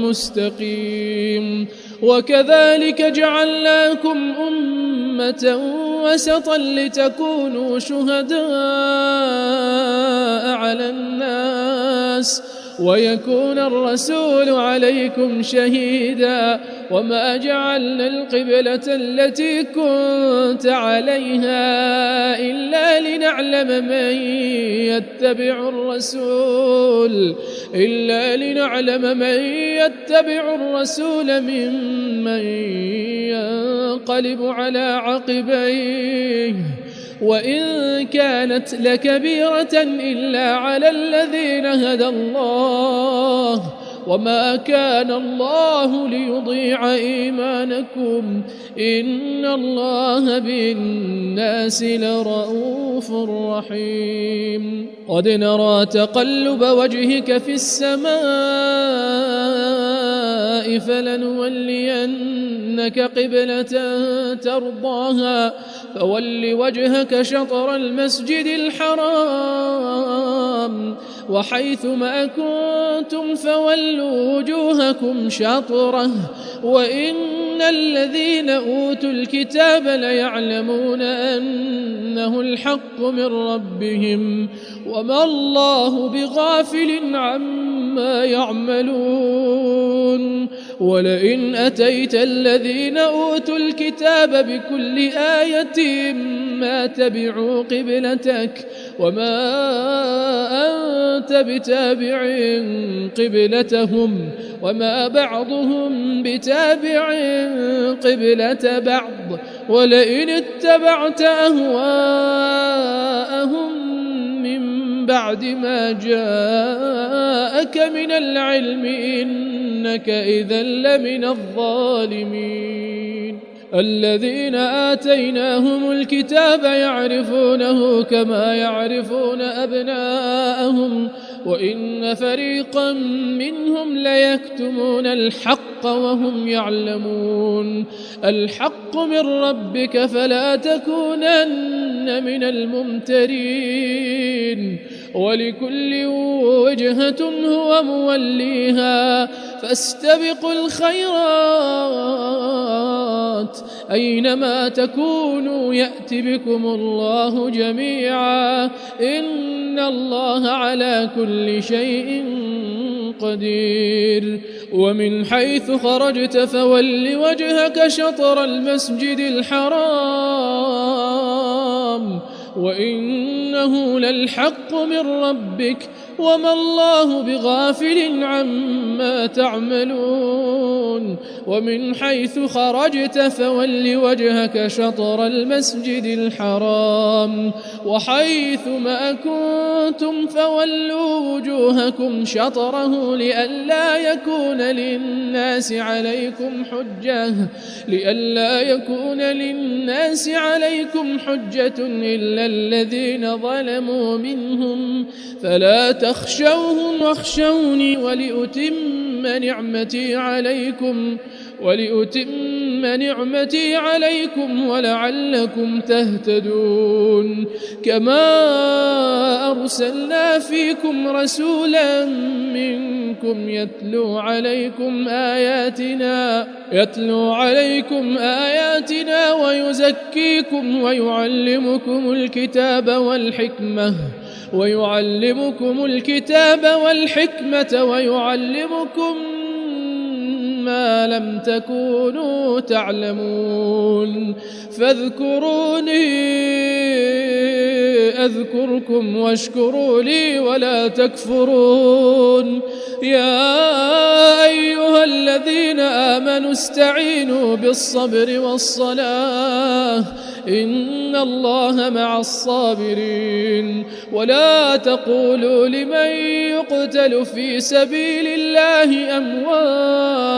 مستقيم وكذلك جعلناكم أمة وسطا لتكونوا شهداء على الناس ويكون الرسول عليكم شهيدا وما جعلنا القبلة التي كنت عليها إلا لنعلم من يتبع الرسول ممن ينقلب على عقبيه وإن كانت لكبيرة إلا على الذين هدى الله وما كان الله ليضيع إيمانكم إن الله بالناس لرؤوف رحيم قد نرى تقلب وجهك في السماء فلنولينك قبلة ترضاها فول وجهك شطر المسجد الحرام وحيث ما كنتم فولوا وجوهكم شطره وإن الذين أوتوا الكتاب ليعلمون أنه الحق من ربهم وما الله بغافل عما يعملون ولئن أتيت الذين أوتوا الكتاب بكل آية ما تبعوا قبلتك وما أنت بتابع قبلتهم وما بعضهم بتابع قبلة بعض ولئن اتبعت أهواءهم من بعد ما جاءك من العلم إنك إذا لمن الظالمين الذين آتيناهم الكتاب يعرفونه كما يعرفون أبناءهم وإن فريقا منهم ليكتمون الحق وهم يعلمون الحق من ربك فلا تكونن من الممترين ولكل وجهة هو موليها فاستبقوا الخيرات أينما تكونوا يأت بكم الله جميعا إن الله على كل شيء قدير ومن حيث خرجت فول وجهك شطر المسجد الحرام وإنه للحق من ربك وما الله بغافل عما تعملون ومن حيث خرجت فول وجهك شطر المسجد الحرام وحيث ما كنتم فولوا وجوهكم شطره لئلا يكون للناس عليكم حجة إلا الذين ظلموا منهم فلا تخشوهم واخشوني ولأتم نعمتي عليكم ولعلكم تهتدون كما أرسلنا فيكم رسولا منكم يتلو عليكم آياتنا ويزكيكم ويعلمكم الكتاب والحكمة ويعلمكم ما لم تكونوا تعلمون فاذكروني أذكركم واشكروا لي ولا تكفرون يا أيها الذين آمنوا استعينوا بالصبر والصلاة إن الله مع الصابرين ولا تقولوا لمن يقتل في سبيل الله أموات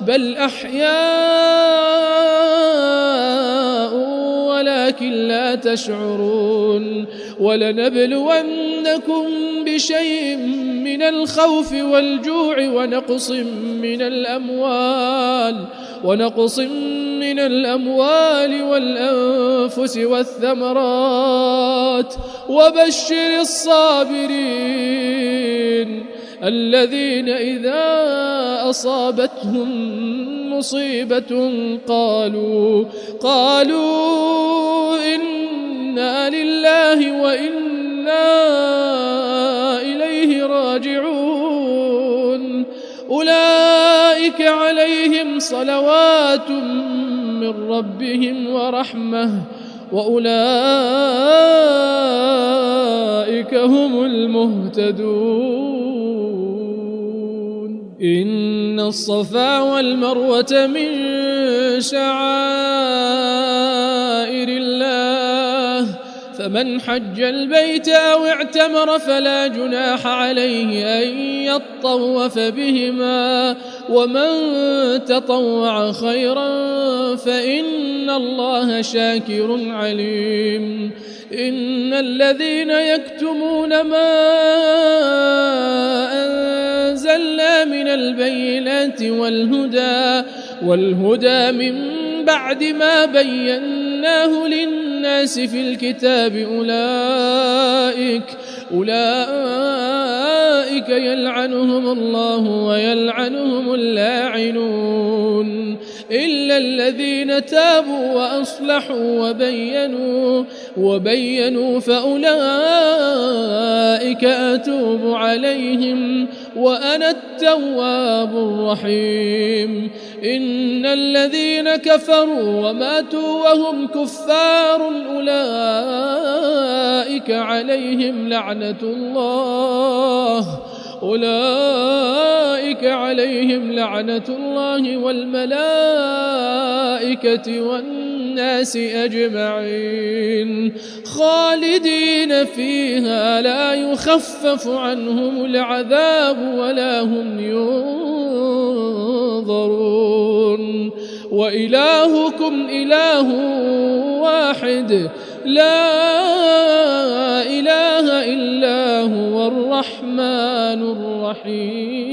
بل أحياء ولكن لا تشعرون ولنبلونكم بشيء من الخوف والجوع ونقص من الأموال والأنفس والثمرات وبشر الصابرين الذين إذا أصابتهم مصيبة قالوا إنا لله وإنا إليه راجعون أولئك عليهم صلوات من ربهم ورحمة وأولئك هم المهتدون إن الصفا والمروة من شعائر الله فمن حج البيت أو اعتمر فلا جناح عليه أن يطوف بهما ومن تطوع خيرا فإن الله شاكر عليم إن الذين يكتمون ما أنزلنا من البينات والهدى من بعد ما بيناه للناس في الكتاب أولئك يلعنهم الله ويلعنهم اللاعنون إلا الذين تابوا وأصلحوا وبينوا فأولئك أتوب عليهم وأنا التواب الرحيم إن الذين كفروا وماتوا وهم كفار أولئك عليهم لعنة الله والملائكة والناس أجمعين خالدين فيها لا يخفف عنهم العذاب ولا هم ينظرون وإلهكم إله واحد لا إله إلا هو الرحمن الرحيم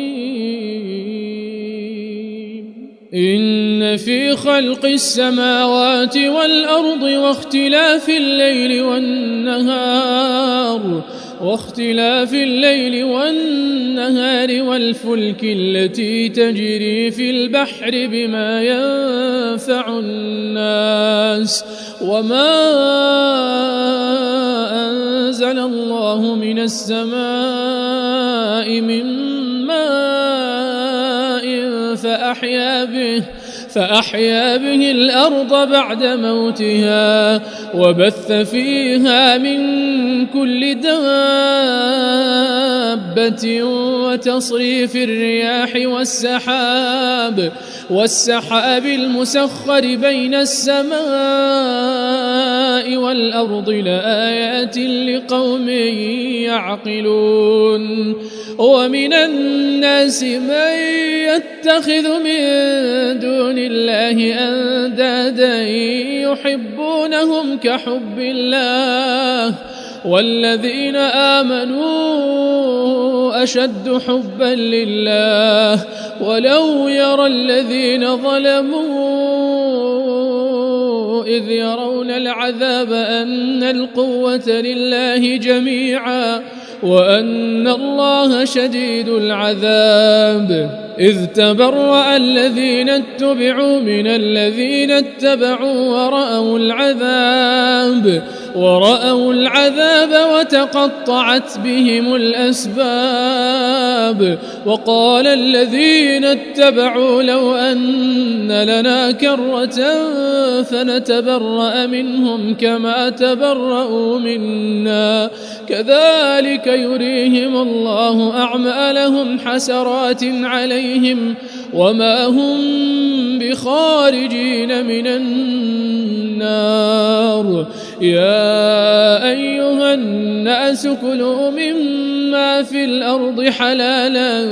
إن في خلق السماوات والأرض واختلاف الليل والنهار والفلك التي تجري في البحر بما ينفع الناس وما أنزل الله من السماء من ماء فأحيا به الأرض بعد موتها وبث فيها من كل دابة وتصريف الرياح والسحاب المسخر بين السماء والأرض لآيات لقوم يعقلون ومن الناس من يتخذ من دون الله أندادا يحبونهم كحب الله والذين آمنوا أشد حبا لله ولو يرى الذين ظلموا إذ يرون العذاب أن القوة لله جميعا وأن الله شديد العذاب إذ تبرأ الذين اتبعوا من الذين اتبعوا ورأوا العذاب وتقطعت بهم الأسباب وقال الذين اتبعوا لو أن لنا كرة فنتبرأ منهم كما تبرأوا منا كذلك يريهم الله أعمالهم حسرات عليهم وما هم بخارجين من النار يا أيها الناس كلوا مما في الأرض حلالا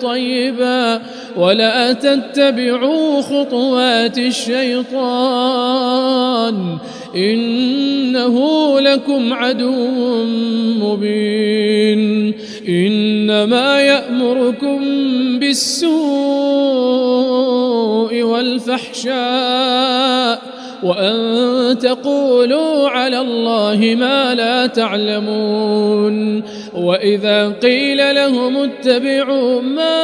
طيبا ولا تتبعوا خطوات الشيطان إنه لكم عدو مبين إنما يأمركم بالسوء والفحشاء وأن تقولوا على الله ما لا تعلمون. وإذا قيل لهم اتبعوا ما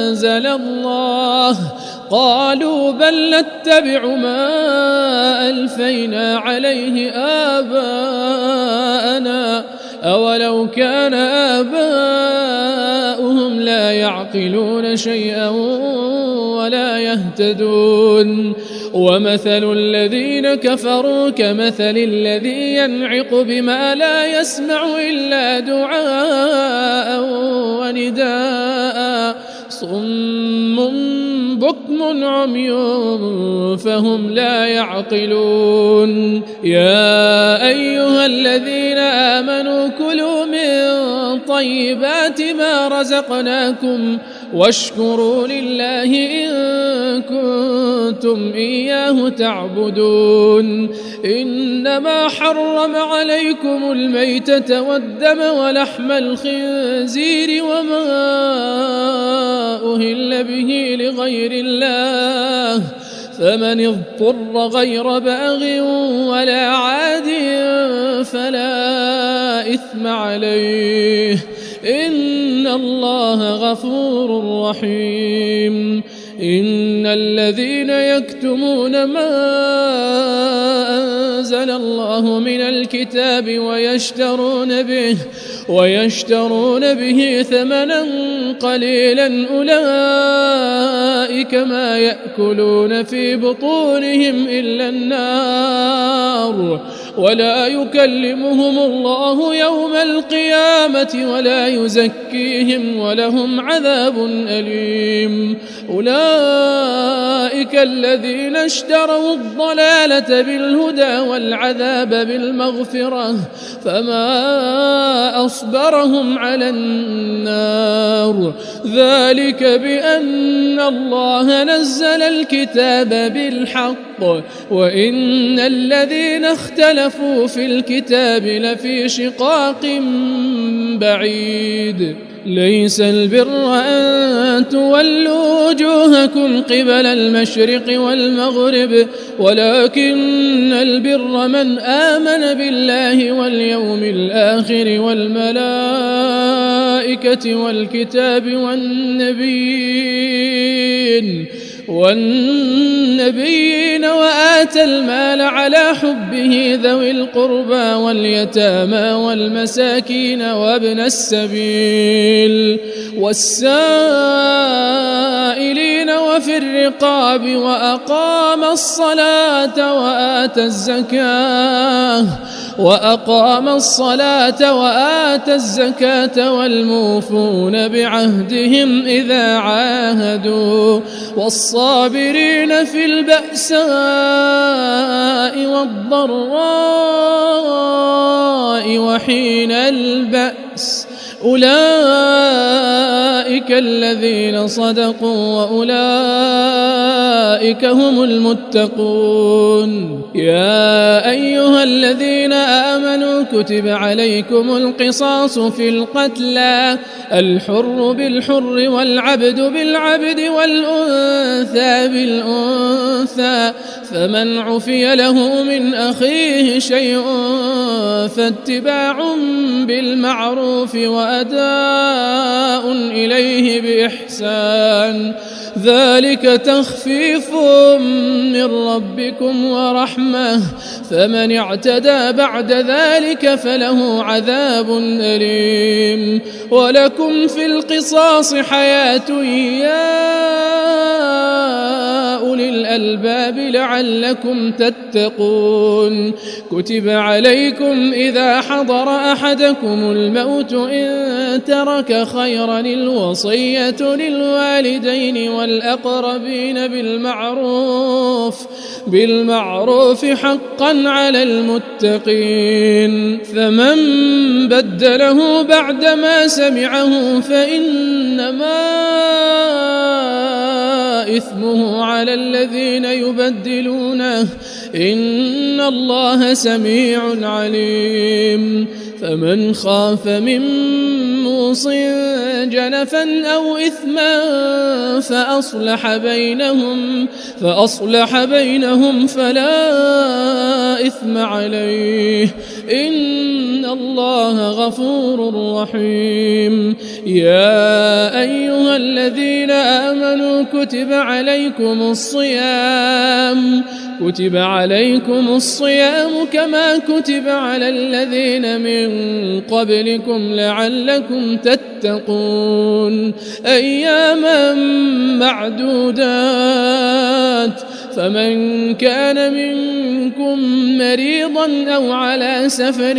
أنزل الله قالوا بل نتبع ما ألفينا عليه آباءنا أولو كان آباؤهم لا يعقلون شيئا ولا يهتدون. ومثل الذين كفروا كمثل الذي ينعق بما لا يسمع إلا دعاء ونداء صم بكم عمي فهم لا يعقلون. يا أيها الذين آمنوا كلوا من طيبات ما رزقناكم واشكروا لله إن كنتم إياه تعبدون. إنما حرم عليكم الميتة والدم ولحم الخنزير وما أهل به لغير الله فمن اضطر غير باغ ولا عاد فلا إثم عليه إن الله غفور رحيم. إن الذين يكتمون ما أنزل الله من الكتاب ويشترون به ثمنا قليلا أولئك ما يأكلون في بطونهم إلا النار ولا يكلمهم الله يوم القيامة ولا يزكيهم ولهم عذاب أليم. أولئك الذين اشتروا الضلالة بالهدى والعذاب بالمغفرة فما أصبرهم على النار ذلك بأن الله نزل الكتاب بالحق وإن الذين اختلفوا في الكتاب لفي شقاق بعيد. ليس البر أن تولوا وجوهكم قبل المشرق والمغرب ولكن البر من آمن بالله واليوم الآخر والملائكة والكتاب والنبيين وآتى المال على حبه ذوي القربى واليتامى والمساكين وابن السبيل والسائلين وفي الرقاب وأقام الصلاة وآتى الزكاة والموفون بعهدهم إذا عاهدوا والصابرين في البأساء والضراء وحين البأس أولئك الذين صدقوا وأولئك هم المتقون. يا أيها الذين آمنوا كتب عليكم القصاص في القتلى الحر بالحر والعبد بالعبد والأنثى بالأنثى فمن عفي له من أخيه شيء فاتباع بالمعروف وأداء إليه بإحسان ذلك تخفيف من ربكم ورحمة فمن اعتدى بعد ذلك فله عذاب أليم. ولكم في القصاص حياة يا أولي الألباب لعلكم تتقون. كتب عليكم إذا حضر أحدكم الموت إن ترك خيرا الوصية للوالدين والأقربين بالمعروف حقا على المتقين. فمن بدله بعدما سمعه فإنما إثمه على الذين يبدلونه إن الله سميع عليم. فمن خاف من نصوص جنفا أو إثما فأصلح بينهم فلا إثم عليه إن الله غفور رحيم. يا أيها الذين آمنوا كتب عليكم الصيام كما كتب على الذين من قبلكم لعلكم تتقون أياما معدودات فمن كان منكم مريضا أو على سفر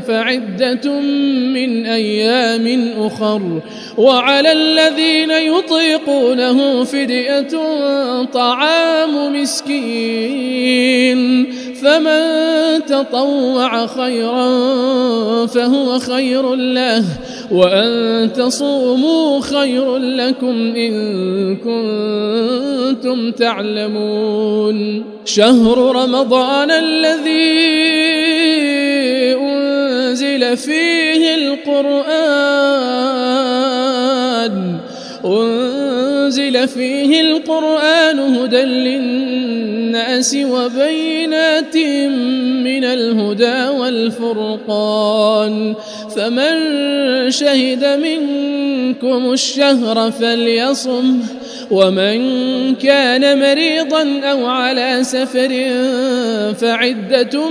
فعدة من أيام أخر وعلى الذين يطيقونه فدية طعام مسكين فمن تطوع خيرا فهو خير له وأن تصوموا خير لكم إن كنتم تعلمون. شهر رمضان الذي أنزل فيه القرآن هدى للناس وبينات من الهدى والفرقان فمن شهد منكم الشهر فليصم ومن كان مريضا أو على سفر فعدة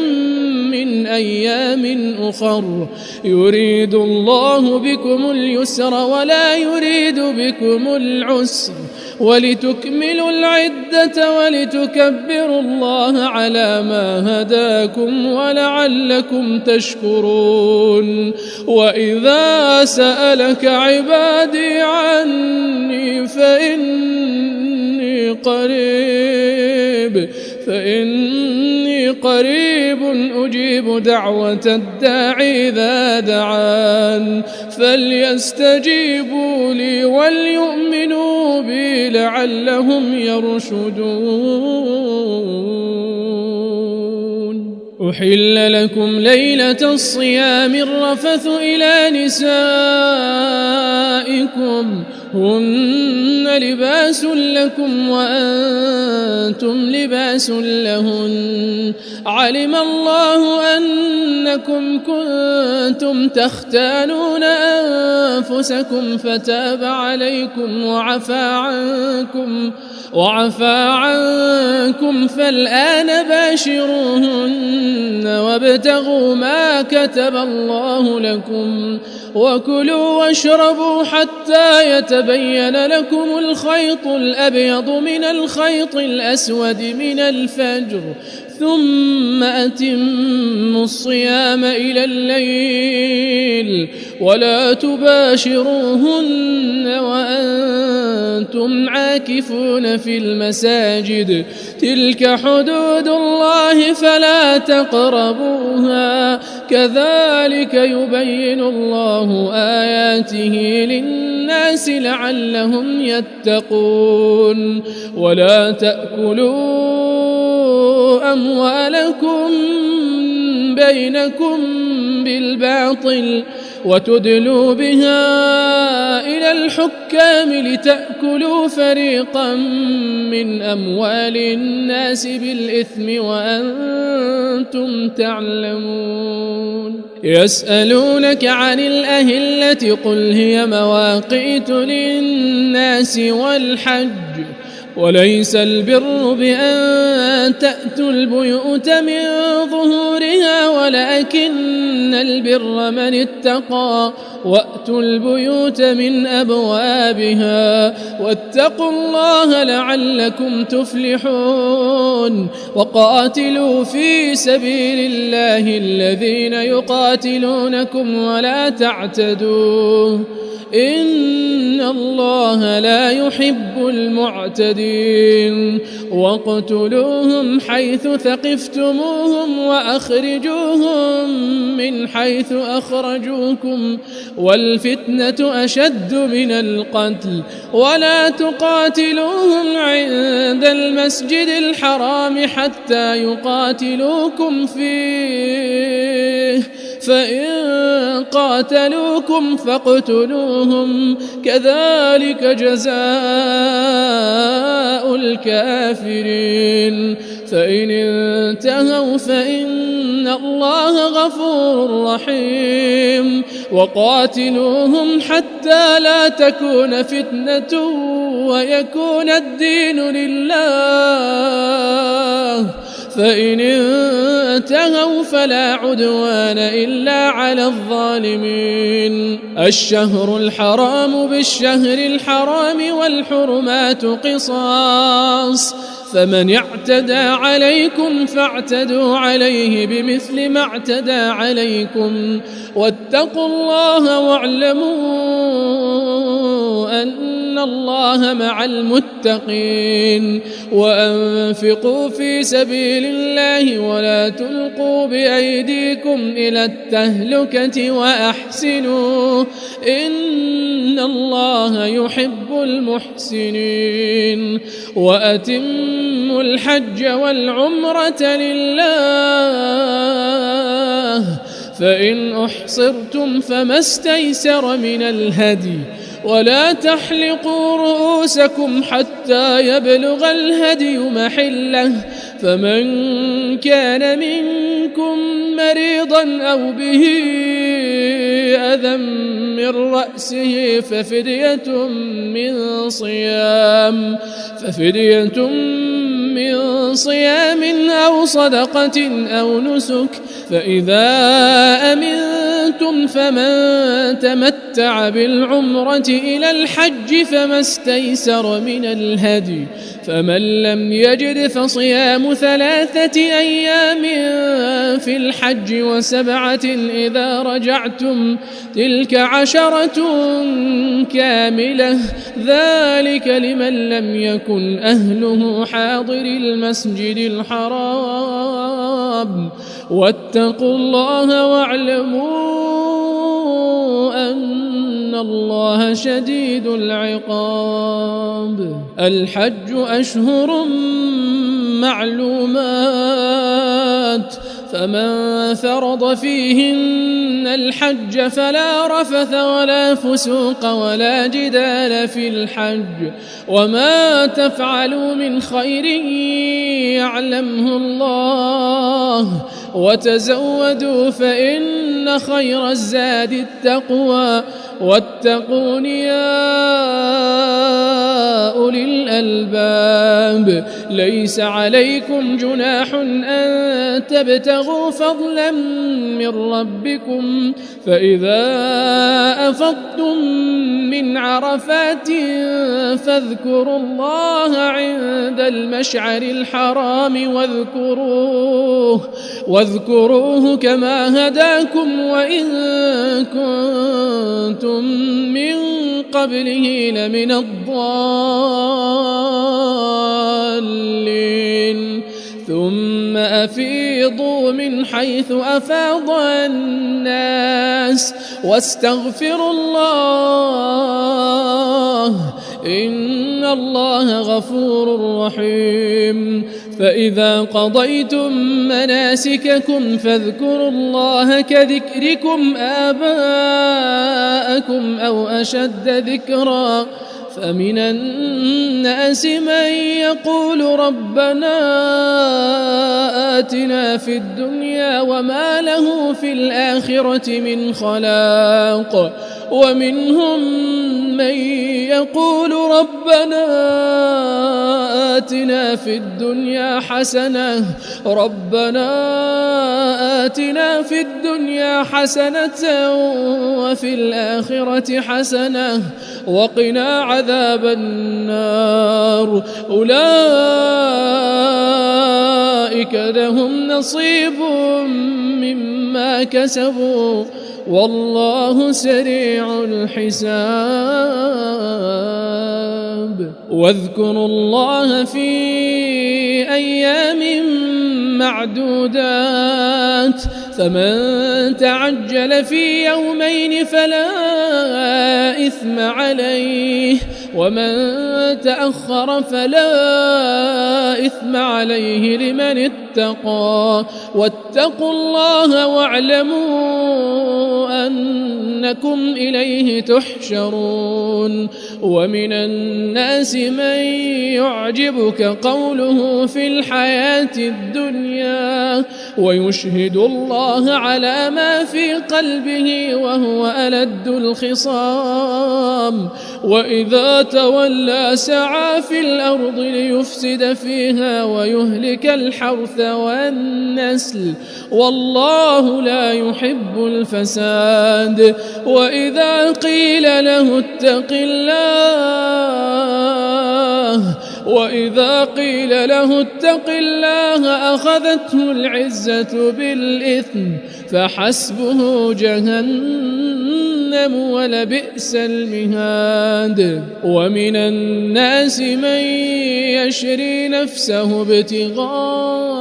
من أيام أخر يريد الله بكم اليسر ولا يريد بكم العسر ولتكملوا العدة ولتكبروا الله على ما هداكم ولعلكم تشكرون. وإذا سألك عبادي عني فإني قريب أجيب دعوة الداعي إذا دعان فليستجيبوا لي وليؤمنوا بي لعلهم يرشدون. أحل لكم ليلة الصيام الرفث إلى نسائكم هن لباس لكم وأنتم لباس لهن علم الله أنكم كنتم تختانون أنفسكم فتاب عليكم وعفى عنكم فالآن باشروهن وابتغوا ما كتب الله لكم وكلوا واشربوا حتى يتبين لكم الخيط الأبيض من الخيط الأسود من الفجر ثم أتموا الصيام إلى الليل ولا تباشروهن وأنتم عاكفون في المساجد تلك حدود الله فلا تقربوها كذلك يبين الله آياته للناس لعلهم يتقون. ولا تأكلوا أموالكم بينكم بالباطل وتدلوا بها إلى الحكام لتأكلوا فريقا من أموال الناس بالإثم وأنتم تعلمون. يسألونك عن الأهلة قل هي مواقيت للناس والحج وليس البر بأن تأتوا البيوت من ظهورها ولكن البر من اتقى وأتوا البيوت من أبوابها واتقوا الله لعلكم تفلحون. وقاتلوا في سبيل الله الذين يقاتلونكم ولا تعتدوا إن الله لا يحب المعتدين. واقتلوهم حيث ثقفتموهم وأخرجوهم من حيث أخرجوكم والفتنة أشد من القتل ولا تقاتلوهم عند المسجد الحرام حتى يقاتلوكم فيه فإن قاتلوكم فاقتلوهم كذلك جزاء الكافرين فإن انتهوا فإن الله غفور رحيم وقاتلوهم حتى لا تكون فتنة ويكون الدين لله فإن انتهوا فلا عدوان إلا على الظالمين الشهر الحرام بالشهر الحرام والحرمات قصاص فمن اعتدى عليكم فاعتدوا عليه بمثل ما اعتدى عليكم واتقوا الله واعلموا أن الله مع المتقين وأنفقوا في سبيل الله ولا تلقوا بأيديكم إلى التهلكة وأحسنوا إن الله يحب المحسنين وأتموا الحج والعمرة لله فإن أحصرتم فما استيسر من الهدي ولا تحلقوا رؤوسكم حتى يبلغ الهدي محله فمن كان منكم مريضا أو به أذى من رأسه ففدية من صيام أو صدقة أو نسك فإذا أمنتم فمن تمتع بالعمرة إلى الحج فما استيسر من الهدي فمن لم يجد فصيام 3 أيام في الحج و7 إذا رجعتم تلك 10 كاملة ذلك لمن لم يكن أهله حاضر المسجد الحرام واتقوا الله واعلموا أن الله شديد العقاب الحج أشهر معلومات فمن فرض فيهن الحج فلا رفث ولا فسوق ولا جدال في الحج وما تفعلوا من خير يعلمه الله وتزودوا فإن خير الزاد التقوى واتقون يا أولي الألباب ليس عليكم جناح أن تبتغوا فضلا من ربكم فإذا أفضتم من عرفات فاذكروا الله عند المشعر الحرام واذكروه كما هداكم وإن كنتم من قبله لمن الضالين ثم أفيضوا من حيث أفاض الناس واستغفروا الله إن الله غفور رحيم فإذا قضيتم مناسككم فاذكروا الله كذكركم آباءكم أو أشد ذكرا فمن الناس من يقول ربنا آتنا في الدنيا وما له في الآخرة من خلاق ومنهم من يقول ربنا آتنا في الدنيا حسنة وفي الآخرة حسنة وقنا عذاب النار أولئك لهم نصيب مما كسبوا والله سريع الحساب واذكروا الله في أيام معدودات فمن تعجل في يومين فلا إثم عليه ومن تأخر فلا إثم عليه لمن اتقى واتقوا الله واعلموا أنكم إليه تحشرون ومن الناس من يعجبك قوله في الحياة الدنيا ويشهد الله على ما في قلبه وهو ألد الخصام وإذا تولى سعى في الأرض ليفسد فيها ويهلك الحرث والنسل والله لا يحب الفساد وإذا قيل له اتق الله أخذته العزة بالإثم فحسبه جهنم ولبئس المهاد ومن الناس من يشري نفسه ابتغاء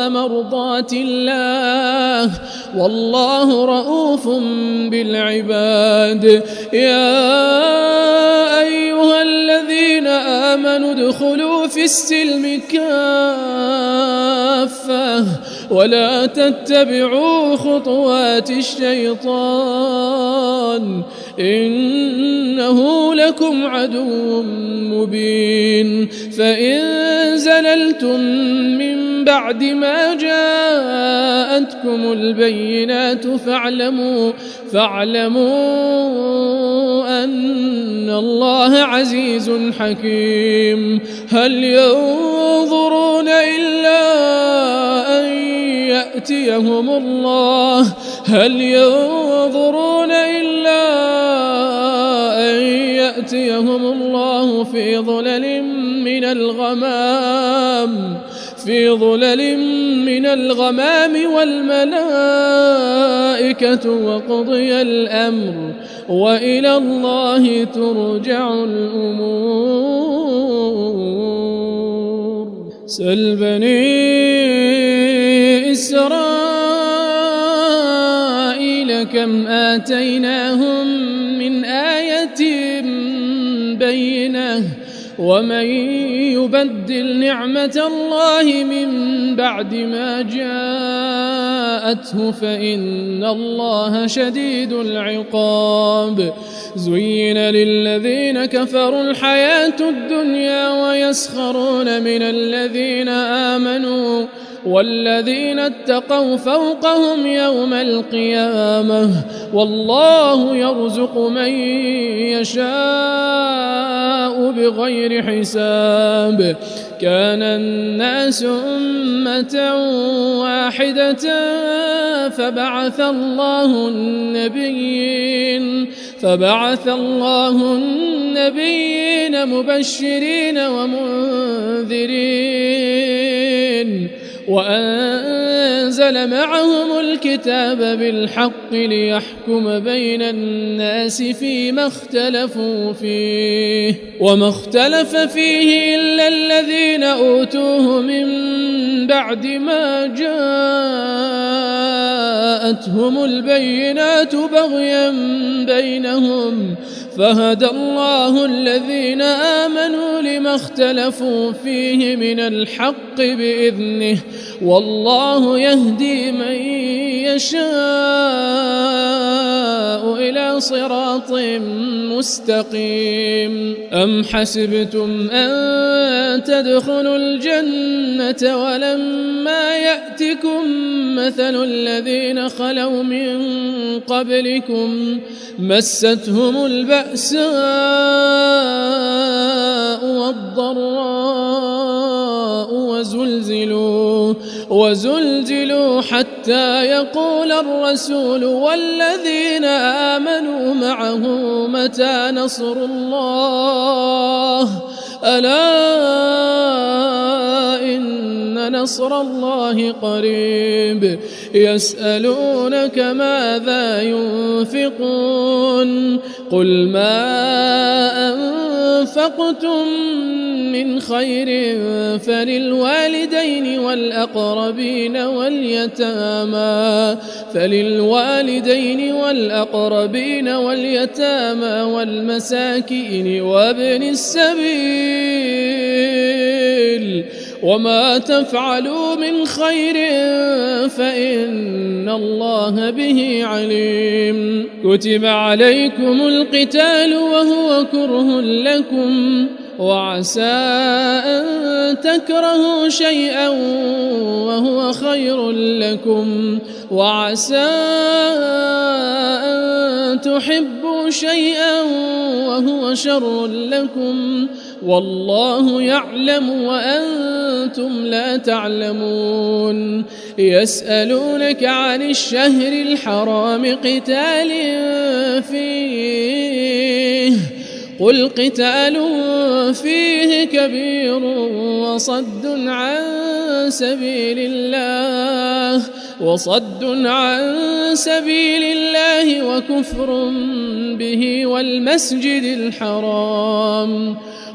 مرضات الله والله رؤوف بالعباد يا أيها الذين آمنوا ادخلوا في السلم كافة ولا تتبعوا خطوات الشيطان إنه لكم عدو مبين فإن زللتم من بعد ما جاءتكم البينات فاعلموا أن الله عزيز حكيم هل ينظرون إلا أن يأتيهم الله في ظلل من الغمام والملائكة وقضي الأمر وإلى الله ترجع الأمور سل بني إسرائيل كم آتيناهم من آية بينة ومن يبدل نعمة الله من بعد ما جاءته فإن الله شديد العقاب زين للذين كفروا الحياة الدنيا ويسخرون من الذين آمنوا والذين اتقوا فوقهم يوم القيامة والله يرزق من يشاء بغير حساب كان الناس أمة واحدة فبعث الله النبيين مبشرين ومنذرين وأنزل معهم الكتاب بالحق ليحكم بين الناس فيما اختلفوا فيه وما اختلف فيه إلا الذين أوتوه من بعد ما جاءتهم البينات بغيا بينهم فهدى الله الذين آمنوا لما اختلفوا فيه من الحق بإذنه والله يهدي من يشاء إلى صراط مستقيم أم حسبتم أن تدخلوا الجنة ولما يأتكم مثل الذين خلوا من قبلكم مستهم البأساء والضراء وزلزلوا حتى يقول الرسول والذين آمنوا معه متى نصر الله ألا إن نصر الله قريب يسألونك ماذا ينفقون قل ما أنفقتم من خير فللوالدين واليتامى والمساكين وابن السبيل وما تفعلوا من خير فإن الله به عليم. كتب عليكم القتال وهو كره لكم وعسى أن تكرهوا شيئا وهو خير لكم وعسى أن تحبوا شيئا وهو شر لكم والله يعلم وأنتم لا تعلمون. يسألونك عن الشهر الحرام قتال فيه قل قتال فيه كبير وصد عن سبيل الله وكفر به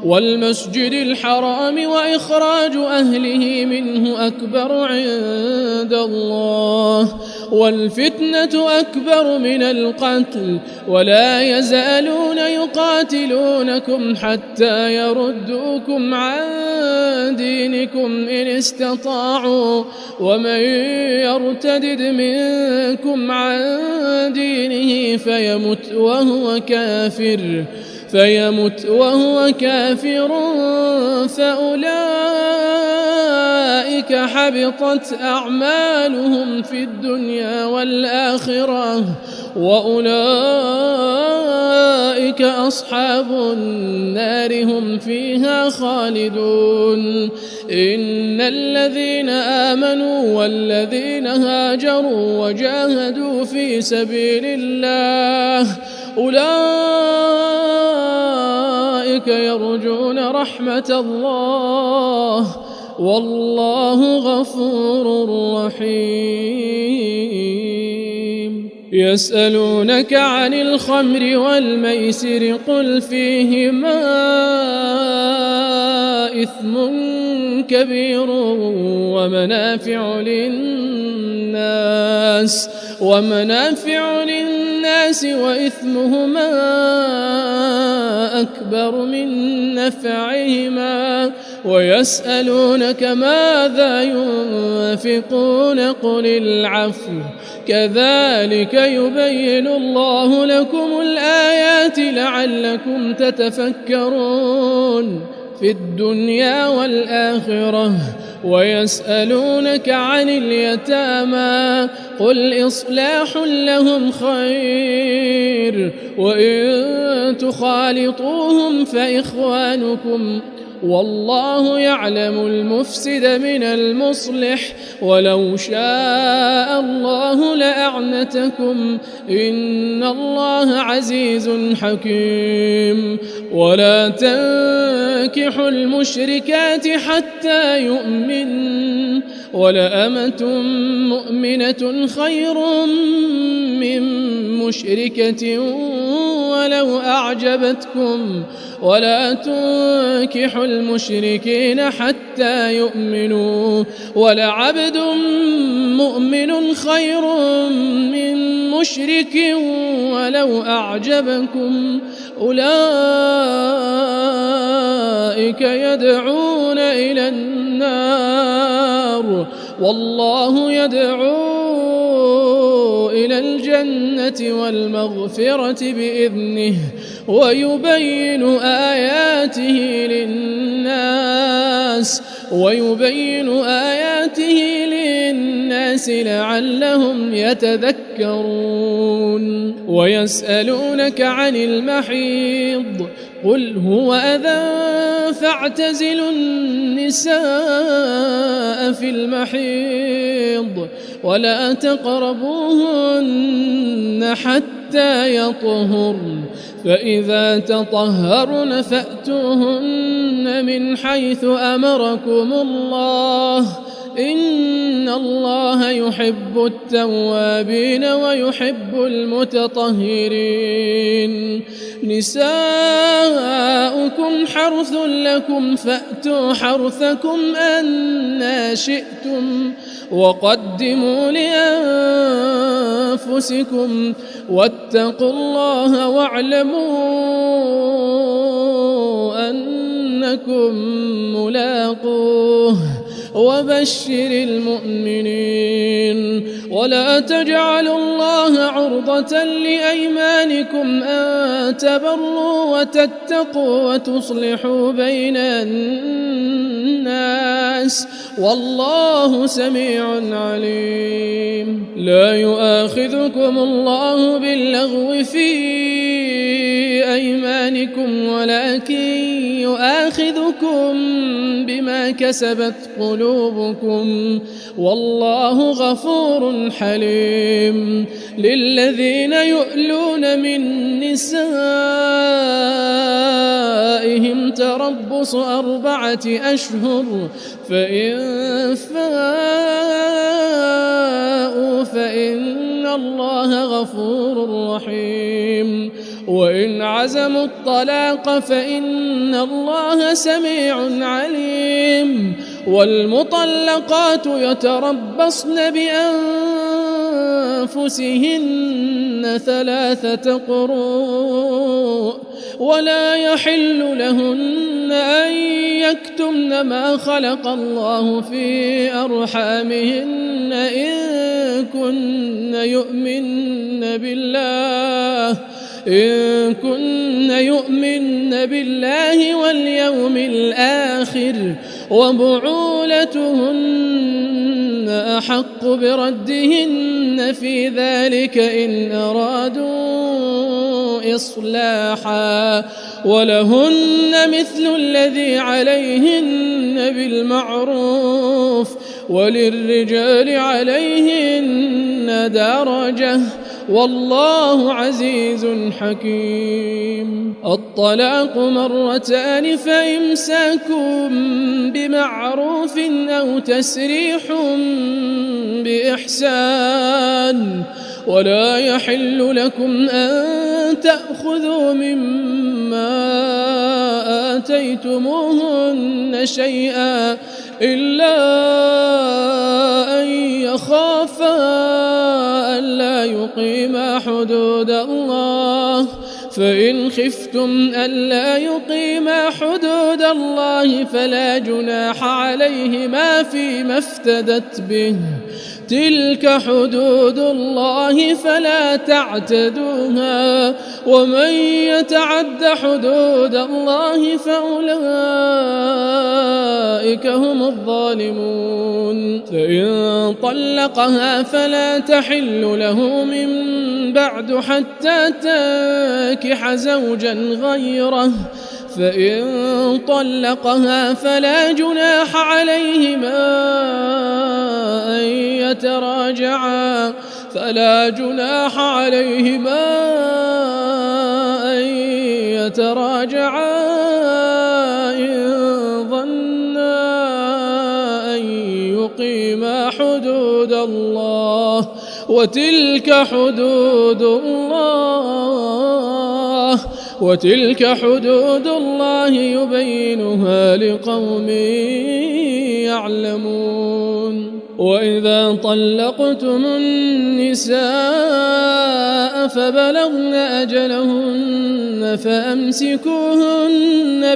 والمسجد الحرام وإخراج أهله منه أكبر عند الله والفتنة أكبر من القتل ولا يزالون يقاتلونكم حتى يردوكم عن دينكم إن استطاعوا ومن يرتدد منكم عن دينه فيمت وهو كافر فأولئك حبطت أعمالهم في الدنيا والآخرة وأولئك أصحاب النار هم فيها خالدون. إن الذين آمنوا والذين هاجروا وجاهدوا في سبيل الله أولئك يرجون رحمة الله والله غفور رحيم. يسألونك عن الخمر والميسر قل فيهما إثم كبير ومنافع للناس وإثمهما أكبر من نفعهما ويسألونك ماذا ينفقون قل العفو كذلك يبين الله لكم الآيات لعلكم تتفكرون في الدنيا والآخرة. ويسألونك عن اليتامى قل إصلاح لهم خير وإن تخالطوهم فإخوانكم والله يعلم المفسد من المصلح ولو شاء الله لأعنتكم إن الله عزيز حكيم. ولا تنكحوا المشركات حتى يؤمن ولأمة مؤمنة خير من مشركة ولو أعجبتكم ولا تنكحوا المشركين حتى يؤمنوا ولعبد مؤمن خير من مشرك ولو أعجبكم أولئك يدعون إلى النار والله يدعو إلى الجنة والمغفرة بإذنه ويبين آياته للناس لعلهم يتذكرون. ويسألونك عن المحيض قل هو أذى فاعتزلوا النساء في المحيض ولا تقربوهن حتى يطهرن فإذا تطهرن فأتوهن من حيث أمركم الله إن إن الله يحب التوابين ويحب المتطهرين. نساؤكم حرث لكم فأتوا حرثكم أنى شئتم وقدموا لأنفسكم واتقوا الله واعلموا أنكم ملاقوه وبشر المؤمنين. ولا تجعلوا الله عرضة لأيمانكم أن تبروا وتتقوا وتصلحوا بين الناس والله سميع عليم. لا يؤاخذكم الله باللغو في أيمانكم ولكن يؤاخذكم بما كسبت قلوبكم والله غفور حليم. للذين يؤلون من نسائهم تربص 4 أشهر فإن فاءوا فإن الله غفور رحيم. وإن عزموا الطلاق فإن الله سميع عليم. والمطلقات يتربصن بأنفسهن 3 قروء ولا يحل لهن أن يكتمن ما خلق الله في أرحامهن إن كن يؤمن بالله واليوم الآخر وبعولتهن أحق بردهن في ذلك إن أرادوا إصلاحا ولهن مثل الذي عليهن بالمعروف وللرجال عليهن درجة والله عزيز حكيم. الطلاق 2 فإمساك بمعروف أو تسريح بإحسان ولا يحل لكم أن تأخذوا مما آتيتموهن شيئا إلا أن يخافا ألا يقيما حدود الله فإن خفتم ألا يقيما حدود الله فلا جناح عليهما فيما افتدت به تلك حدود الله فلا تعتدوها ومن يتعد حدود الله فأولئك هم الظالمون. فإن طلقها فلا تحل له من بعد حتى تنكح زوجا غيره فإن طلقها فلا جناح عليهما أن يتراجعا إن ظنا أن يقيما حدود الله وتلك حدود الله يبينها لقوم يعلمون. وإذا طلقتم النساء فبلغن أجلهن فأمسكوهن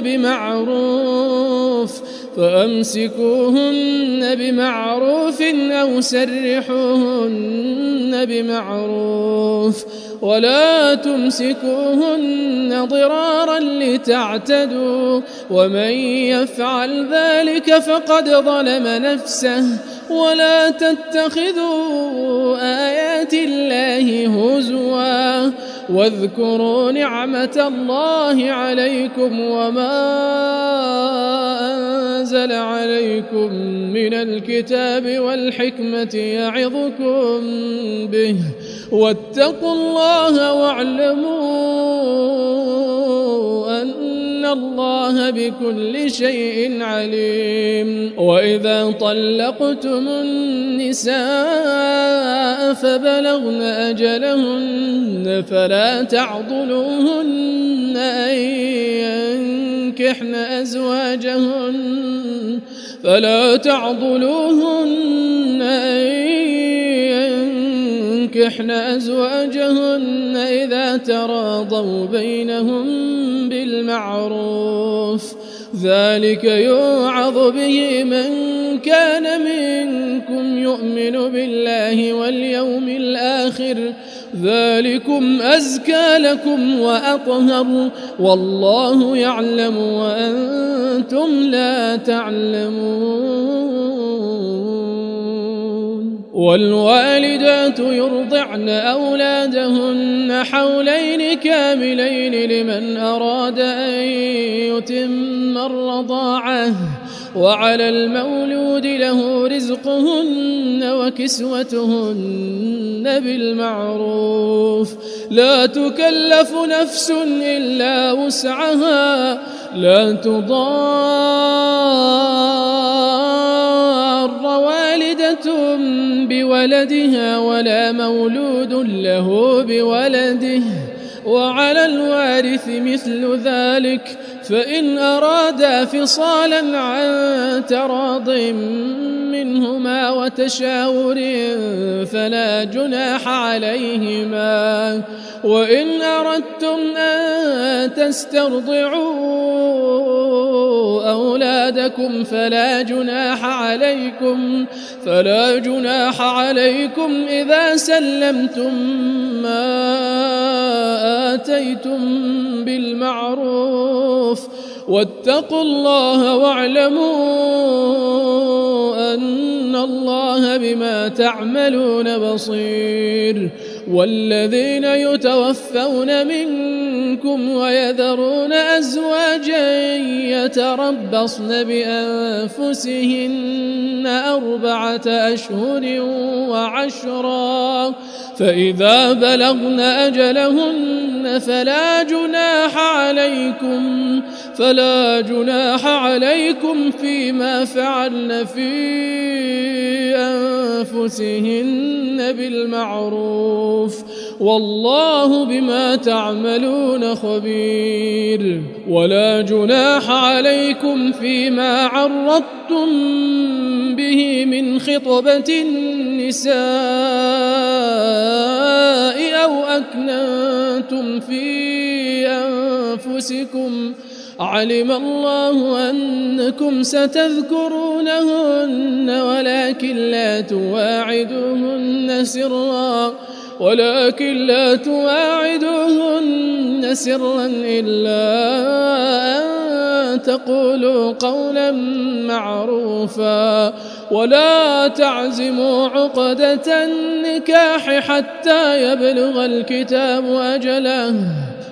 بمعروف أو سرحوهن بمعروف ولا تمسكوهن ضرارا لتعتدوا ومن يفعل ذلك فقد ظلم نفسه ولا تتخذوا آيات الله هزوا واذكروا نعمة الله عليكم وما أنزل عليكم من الكتاب والحكمة يعظكم به واتقوا الله واعلموا أن الله بكل شيء عليم. وإذا طلقتم النساء فبلغن أجلهن فلا تعضلوهن أن ينكحن أزواجهن إذا تراضوا بينهم بالمعروف، ذلك يوعظ به من كان منكم يؤمن بالله واليوم الآخر، ذلكم أزكى لكم وأطهر، والله يعلم وأنتم لا تعلمون. والوالدات يرضعن أولادهن حولين كاملين لمن أراد أن يتم الرضاعة، وعلى المولود له رزقهن وكسوتهن بالمعروف، لا تكلف نفس إلا وسعها، لا تضار والدة بولدها ولا مولود له بولده، وعلى الوارث مثل ذلك، فإن أرادا فصالا عن تراض منهما وتشاور فلا جناح عليهما. وإن أردتم أن تسترضعوا أولادكم فلا جناح عليكم إذا سلمتم ما آتيتم بالمعروف، واتقوا الله واعلموا أن الله بما تعملون بصير. والذين يتوفون منكم ويذرون أزواجا يتربصن بأنفسهن 4 أشهر وعشرا، فإذا بلغن أجلهن فلا جناح عليكم فيما فعلن في أنفسهن بالمعروف، والله بما تعملون خبير. ولا جناح عليكم فيما عرضتم به من خطبة النساء أو أكننتم في أنفسكم، علم الله أنكم ستذكرونهن ولكن لا تواعدوهن سرا إلا أن تقولوا قولا معروفا، ولا تعزموا عقدة النكاح حتى يبلغ الكتاب أجله،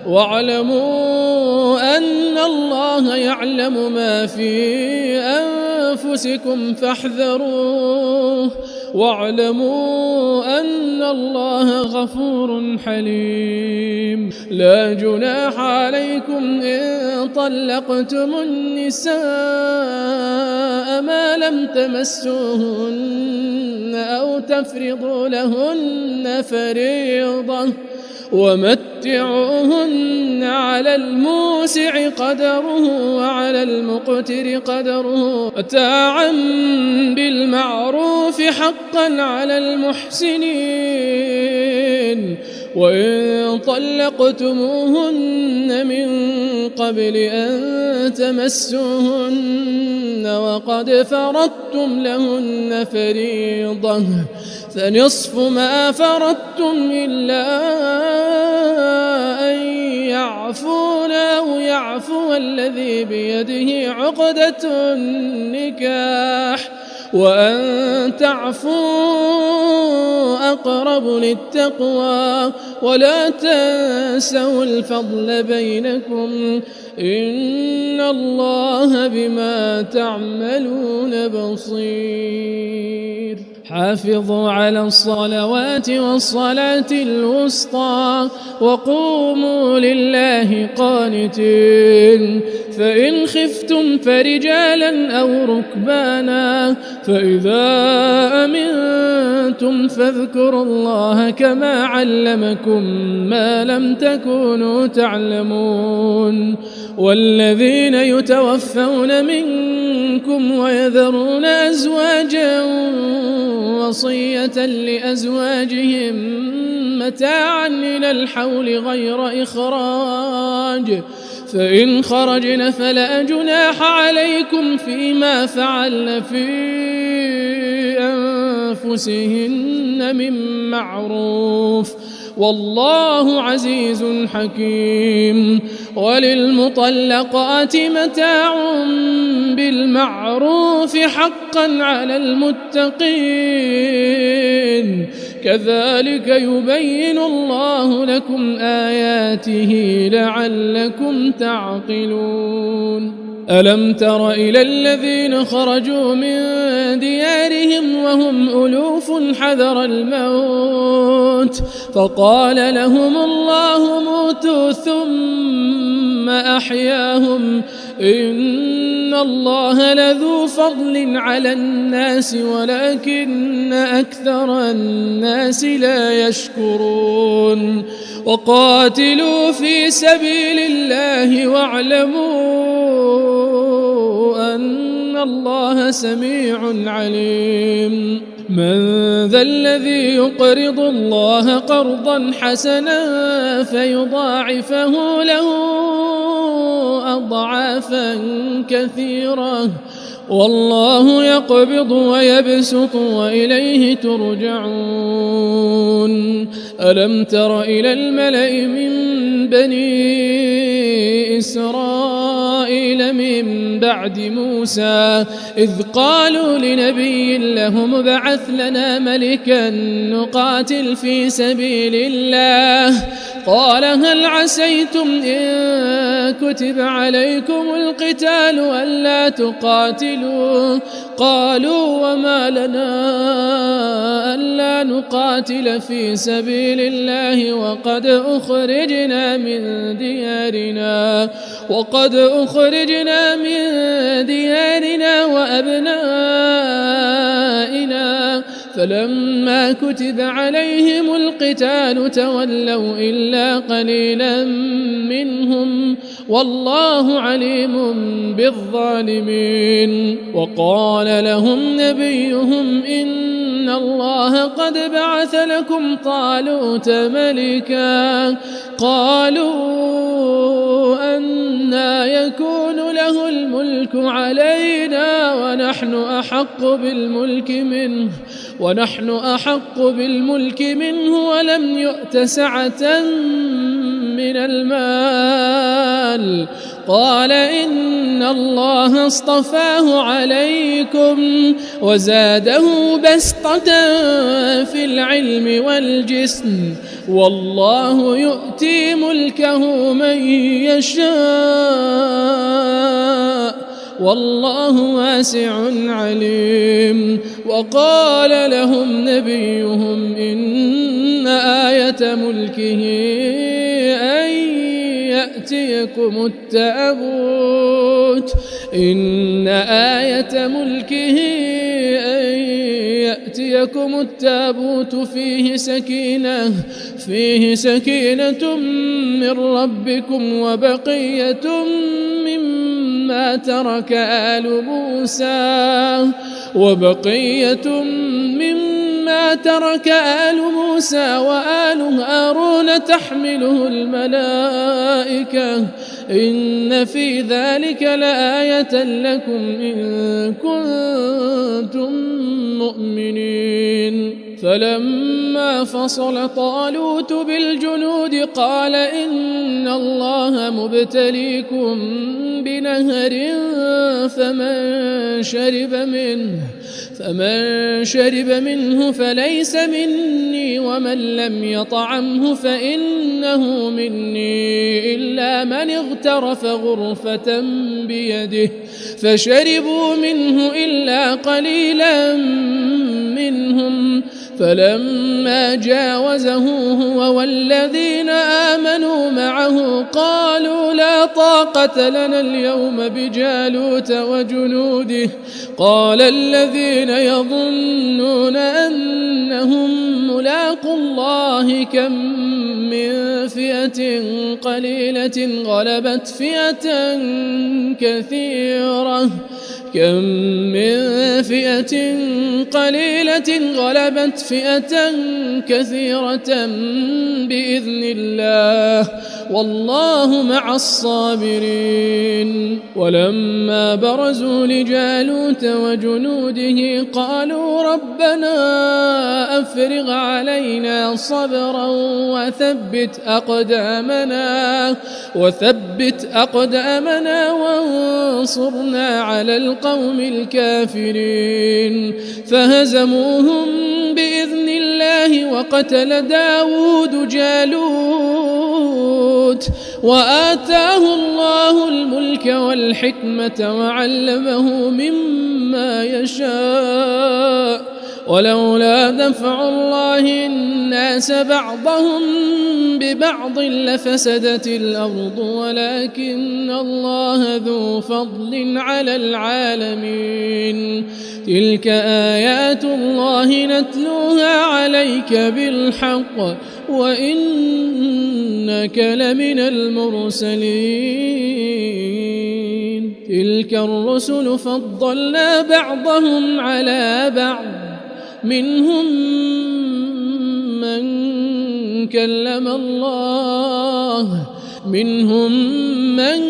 واعلموا أن الله يعلم ما في أنفسكم فاحذروه، واعلموا أن الله غفور حليم. لا جناح عليكم إن طلقتم النساء ما لم تمسوهن أو تفرضوا لهن فريضة، ومتعوهن على الموسع قدره وعلى المقتر قدره متاعا بالمعروف حقا على المحسنين. وإن طلقتموهن من قبل أن تمسوهن وقد فرضتم لهن فريضة فنصف ما فرضتم إلا أن يعفون أو يعفو الذي بيده عقدة النكاح، وأن تعفوا أقرب للتقوى، ولا تنسوا الفضل بينكم، إن الله بما تعملون بصير. حافظوا على الصلوات والصلاة الوسطى وقوموا لله قانتين فإن خفتم فرجالا أو ركبانا فإذا أمنتم فاذكروا الله كما علمكم ما لم تكونوا تعلمون والذين يتوفون منكم ويذرون أزواجا وصية لأزواجهم متاعا إلى الحول غير إخراج فإن خرجن فلا جناح عليكم فيما فعلن في أنفسهن من معروف والله عزيز حكيم وللمطلقات متاع بالمعروف حقا على المتقين كذلك يبين الله لكم آياته لعلكم تعقلون ألم تر إلى الذين خرجوا من ديارهم وهم ألوف حذر الموت فقال لهم الله موتوا ثم أحياهم إن الله لذو فضل على الناس ولكن أكثر الناس لا يشكرون وقاتلوا في سبيل الله واعلموا أن الله سميع عليم من ذا الذي يقرض الله قرضا حسنا فيضاعفه له أضعافا كثيرة والله يقبض ويبسط وإليه ترجعون ألم تر إلى الملأ من بني إسرائيل من بعد موسى إذ قالوا لنبي لهم ابعث لنا ملكا نقاتل في سبيل الله قال هل عسيتم إن كتب عليكم القتال ألا تقاتلوا قالوا وما لنا ألا نقاتل في سبيل الله وقد أخرجنا من ديارنا وأبنائنا فلما كتب عليهم القتال تولوا إلا قليلا منهم والله عليم بالظالمين وقال لهم نبيهم إن الله قد بعث لكم طالوت ملكا قالوا أنى يكون له الملك علينا ونحن أحق بالملك منه ولم يؤت سعة من المال قال إن الله اصطفاه عليكم وزاده بسطة في العلم والجسم والله يؤتي ملكه من يشاء والله واسع عليم وقال لهم نبيهم إن آية ملكه أن يأتيكم التابوت فيه سكينة من ربكم وبقية مما ترك آل موسى وآل هارون تحمله الملائكة إن في ذلك لآية لكم إن كنتم مؤمنين فلما فصل طالوت بالجنود قال إن الله مبتليكم بنهر فمن شرب منه فليس مني ومن لم يطعمه فإنه مني إلا من اغترف غرفة بيده فشربوا منه إلا قليلا منهم فلما جاوزه هو والذين آمنوا معه قالوا لا طاقة لنا اليوم بجالوت وجنوده قال الذين يظنون أنهم ملاقو الله كم من فئة قليلة غلبت فئة كثيرة كثيرة بإذن الله والله مع الصابرين ولما برزوا لجالوت وجنوده قالوا ربنا أفرغ علينا صبرا وثبت أقدامنا وانصرنا على القوم الكافرين فهزموهم بإذن الله وقتل داود جالوت وآتاه الله الملك والحكمة وعلمه مما يشاء ولولا دفع الله الناس بعضهم ببعض لفسدت الأرض ولكن الله ذو فضل على العالمين تلك آيات الله نتلوها عليك بالحق وإنك لمن المرسلين تلك الرسل فضلنا بعضهم على بعض منهم من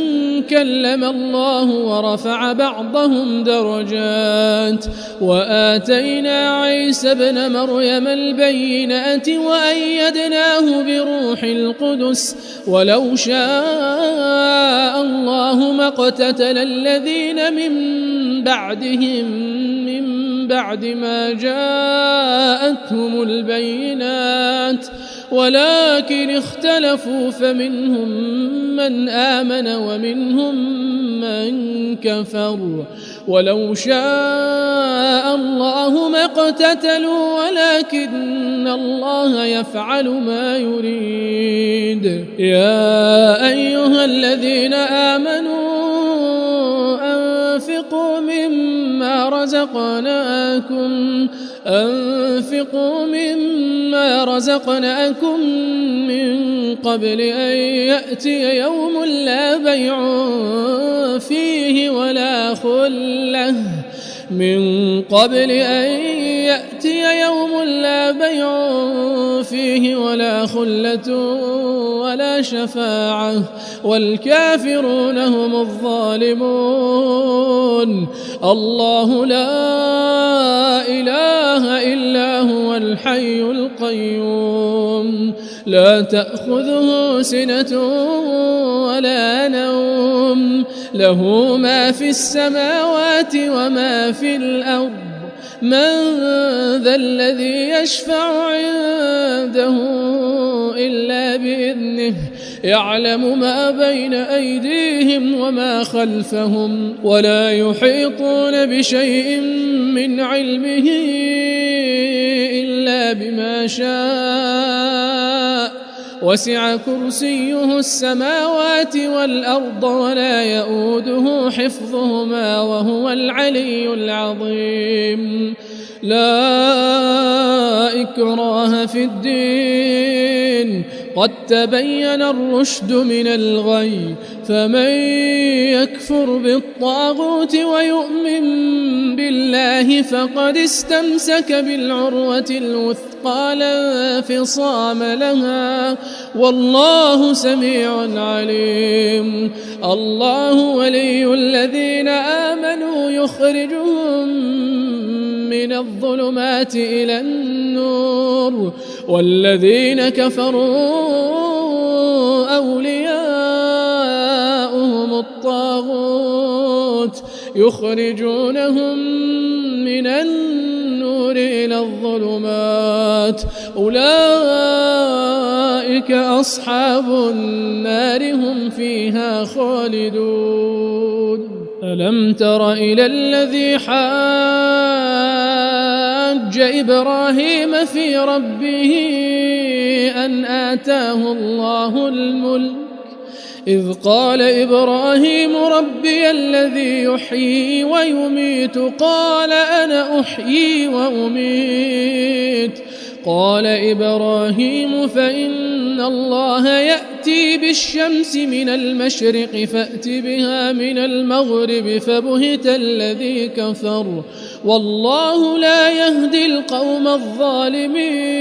كلم الله ورفع بعضهم درجات وآتينا عيسى ابن مريم البينات وأيدناه بروح القدس ولو شاء الله ما اقتتل الذين من بعد ما جاءتهم البينات ولكن اختلفوا فمنهم من آمن ومنهم من كفر ولو شاء الله ما اقتتلوا ولكن الله يفعل ما يريد يا أيها الذين آمنوا أنفقوا مما رزقناكم من قبل أن يأتي يوم لا بيع فيه ولا خلة ولا شفاعة والكافرون هم الظالمون الله لا إله إلا هو الحي القيوم لا تأخذه سنة ولا نوم له ما في السماوات وما في الأرض من ذا الذي يشفع عنده إلا بإذنه يعلم ما بين أيديهم وما خلفهم ولا يحيطون بشيء من علمه إلا بما شاء وسع كرسيه السماوات والأرض ولا يؤوده حفظهما وهو العلي العظيم لا إكراه في الدين قد تبين الرشد من الغي فمن يكفر بالطاغوت ويؤمن بالله فقد استمسك بالعروة الوثقى لا انفصام لها والله سميع عليم الله ولي الذين آمنوا يخرجهم من الظلمات إلى النور والذين كفروا أولياؤهم الطاغوت يخرجونهم من النور إلى الظلمات أولئك أصحاب النار هم فيها خالدون ألم تر إلى الذي حاج إبراهيم في ربه أن آتاه الله الملك إذ قال إبراهيم ربي الذي يحيي ويميت قال أنا أحيي وأميت قال إبراهيم فإن الله يأتي بالشمس من المشرق فأت بها من المغرب فبهت الذي كفر والله لا يهدي القوم الظالمين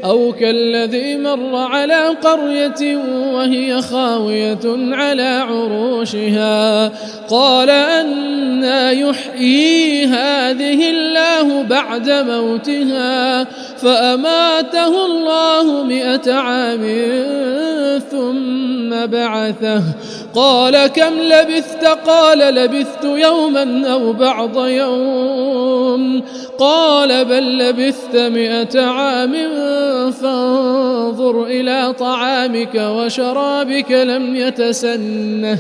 أو كالذي مر على قرية وهي خاوية على عروشها قال أنى يحيي هذه الله بعد موتها فأماته الله 100 عام ثم بعثه قال كم لبثت قال لبثت يوما أو بعض يوم قال بل لبثت 100 عام فانظر إلى طعامك وشرابك لم يتسنه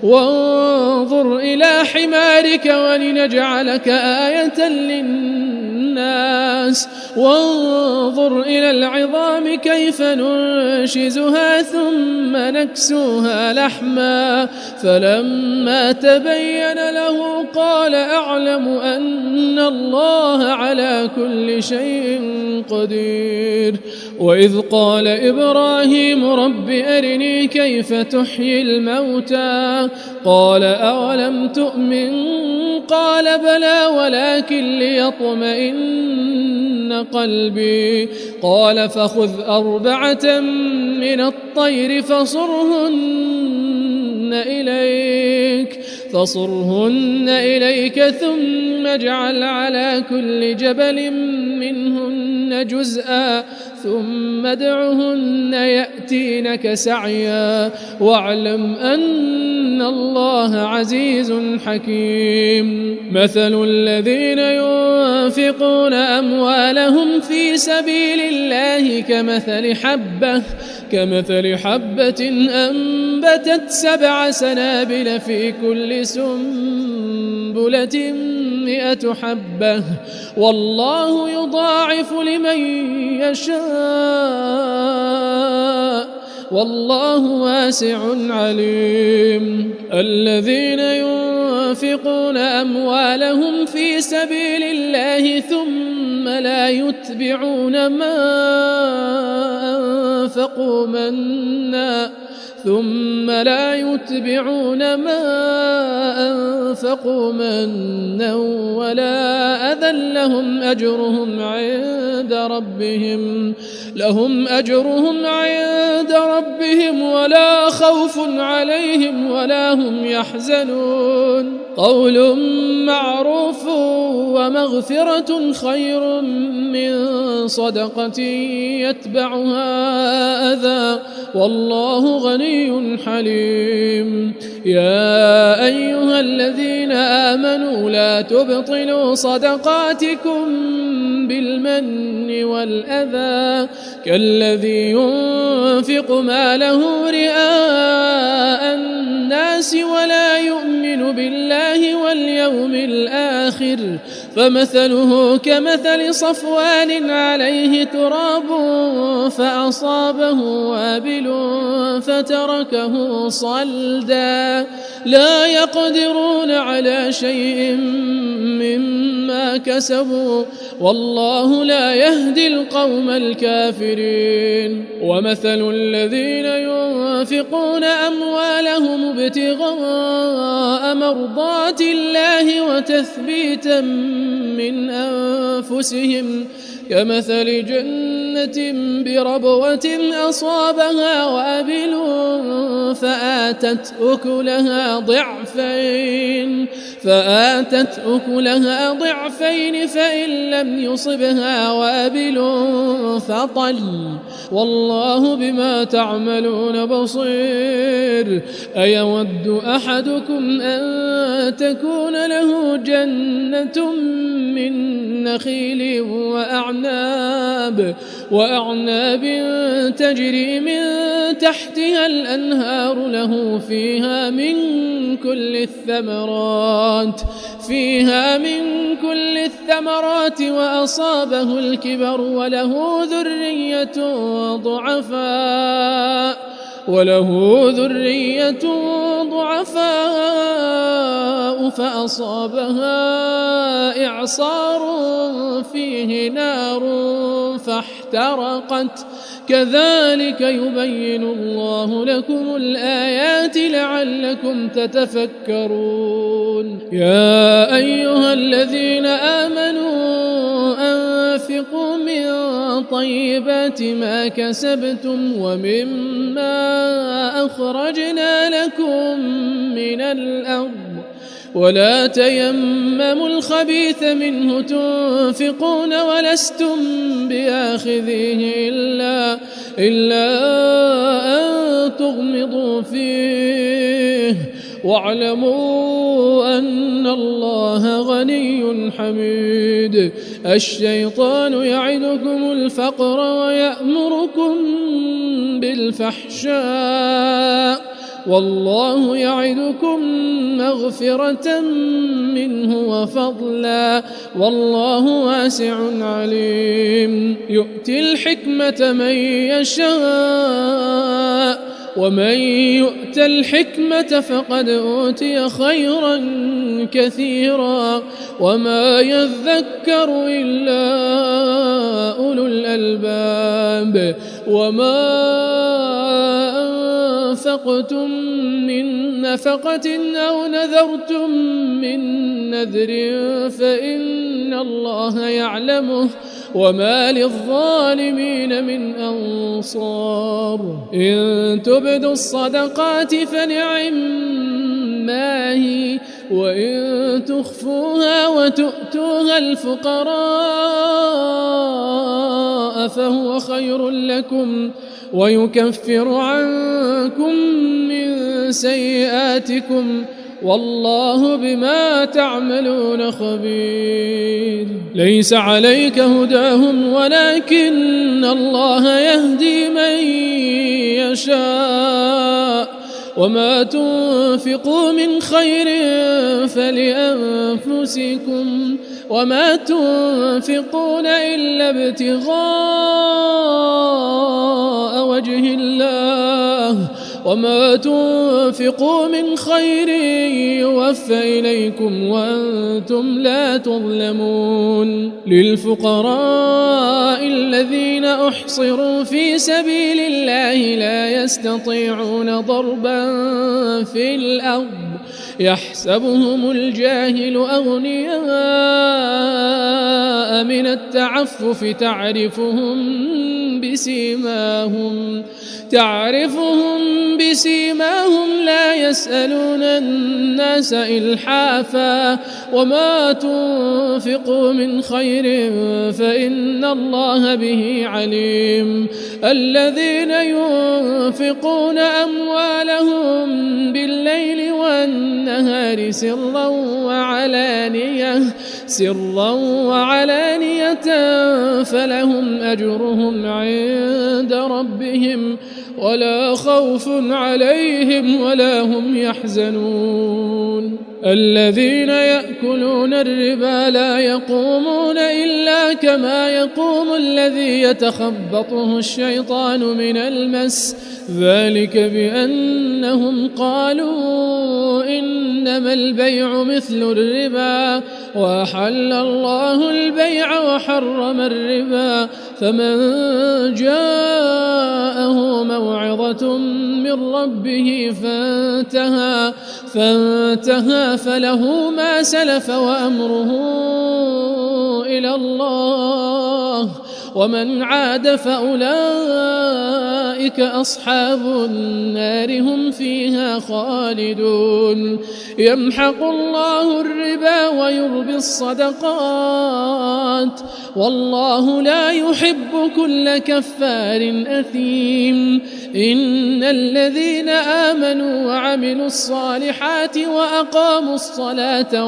وانظر إلى حمارك ولنجعلك آية للناس وانظر إلى العظام كيف ننشزها ثم نكسوها لحما فلما تبين له قال أعلم أن الله على كل شيء قدير وإذ قال إبراهيم رب أرني كيف تحيي الموتى قال أولم تؤمن قال بلى ولكن ليطمئن قلبي قال فخذ 4 من الطير فصرهن إليك ثم اجعل على كل جبل منهن جزءا ثم ادعهن يأتينك سعيا واعلم أن الله عزيز حكيم مثل الذين ينفقون أموالهم في سبيل الله كمثل حبة أنبتت 7 سنابل في كل سنبلة 100 حبة والله يضاعف لمن يشاء والله واسع عليم الذين ينفقون أموالهم في سبيل الله ثم لا يتبعون ما أنفقوا منا ولا أذى لهم أجرهم عند ربهم ولا خوف عليهم ولا هم يحزنون قول معروف ومغفرة خير من صدقة يتبعها أذى والله غني حليم يا أيها الذين آمنوا لا تبطلوا صدقاتكم بالمن والأذى كالذي ينفق ماله رئاء الناس ولا يؤمن بالله واليوم الآخر فمثله كمثل صفوان عليه تراب فأصابه وابل فتركه صلدا لا يقدرون على شيء مما كسبوا والله لا يهدي القوم الكافرين ومثل الذين ينفقون أموالهم ابتغاء مرضات الله وتثبيتا من أنفسهم كمثل جنة بربوة أصابها وابل فآتت أكلها ضعفين فإن لم يصبها وابل فطل والله بما تعملون بصير. أيود أحدكم أن تكون له جنة من نخيل وأعناب تجري من تحتها الأنهار له فيها من كل الثمرات وأصابه الكبر وله ذرية ضعفاء فأصابها إعصار فيه نار فاحترقت كذلك يبين الله لكم الآيات لعلكم تتفكرون. يا أيها الذين آمنوا أنفقوا من طيبات ما كسبتم ومما أخرجنا لكم من الأرض ولا تيمموا الخبيث منه تنفقون ولستم بآخذيه إلا أن تغمضوا فيه واعلموا أن الله غني حميد. الشيطان يعدكم الفقر ويأمركم بالفحشاء والله يعدكم مغفرة منه وفضلا والله واسع عليم. يؤتي الحكمة من يشاء ومن يؤت الحكمة فقد أوتي خيرا كثيرا وما يذكر إلا أولو الألباب. وما أنفقتم من نفقة أو نذرتم من نذر فإن الله يعلمه وما للظالمين من أنصار. إن تبدوا الصدقات فنعما هي وإن تخفوها وتؤتوها الفقراء فهو خير لكم ويكفر عنكم من سيئاتكم والله بما تعملون خبير. ليس عليك هداهم ولكن الله يهدي من يشاء وما تنفقوا من خير فلأنفسكم وما تنفقون إلا ابتغاء وجه الله وما تنفقوا من خير يوفى إليكم وأنتم لا تظلمون. للفقراء الذين أحصروا في سبيل الله لا يستطيعون ضربا في الأرض يحسبهم الجاهل أغنياء من التعفف تعرفهم بسيماهم لا يسألون الناس إلحافا وما تنفقوا من خير فإن الله به عليم. الذين ينفقون أموالهم بالليل والنهار سرا وعلانية فلهم أجرهم عند ربهم ولا خوف عليهم ولا هم يحزنون. الذين يأكلون الربا لا يقومون إلا كما يقوم الذي يتخبطه الشيطان من المس ذلك بأنهم قالوا إنما البيع مثل الربا وأحل الله البيع وحرم الربا فمن جاءه موعظة من ربه فانتهى فله ما سلف وأمره إلى الله، ومن عاد فأولئك أصحاب النار هم فيها خالدون. يمحق الله الربا ويربي الصدقات، والله لا يحب كل كفار أثيم. إن الذين آمنوا وعملوا الصالحات وأقاموا الصلاة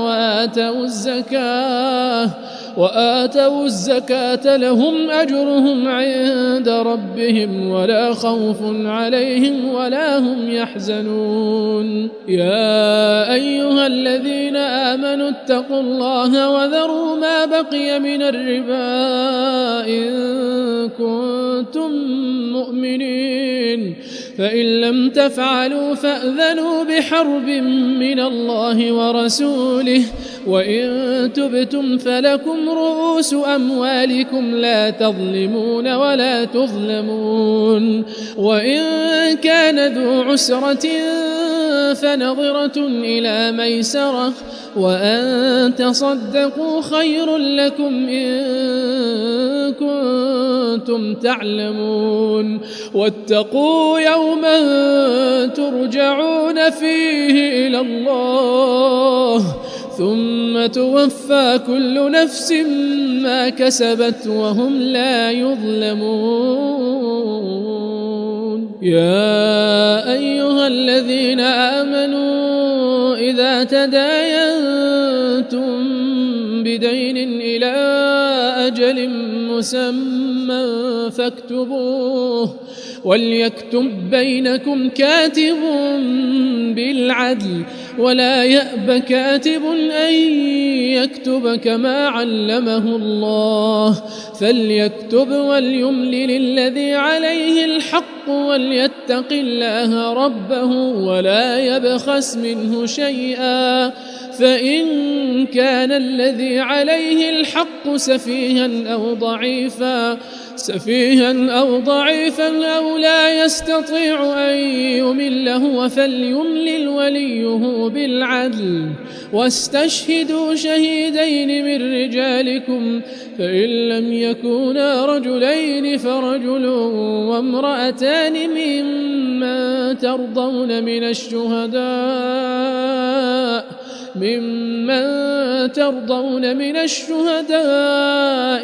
وآتوا الزكاة لهم أجرهم عند ربهم ولا خوف عليهم ولا هم يحزنون. يا أيها الذين آمنوا اتقوا الله وذروا ما بقي من الربا إن كنتم مؤمنين، فإن لم تفعلوا فأذنوا بحرب من الله ورسوله، وإن تبتم فلكم رؤوس أموالكم لا تظلمون ولا تظلمون. وإن كان ذو عسرة فنظرة إلى ميسرة، وأن تصدقوا خير لكم إن كنتم تعلمون. واتقوا يوما ترجعون فيه إلى الله ثم توفى كل نفس ما كسبت وهم لا يظلمون. يا أيها الذين آمنوا إذا تداينتم بدين إلى أجل مسمى فاكتبوه، وليكتب بينكم كاتب بالعدل ولا يأب كاتب أن يكتب كما علمه الله، فليكتب وليملل الذي عليه الحق وليتق الله ربه ولا يبخس منه شيئا، فإن كان الذي عليه الحق سفيها أو ضعيفا أو لا يستطيع أن يمله فليملل وليه بالعدل، واستشهدوا شهيدين من رجالكم، فإن لم يكونا رجلين فرجل وامرأتان ممن ترضون من الشهداء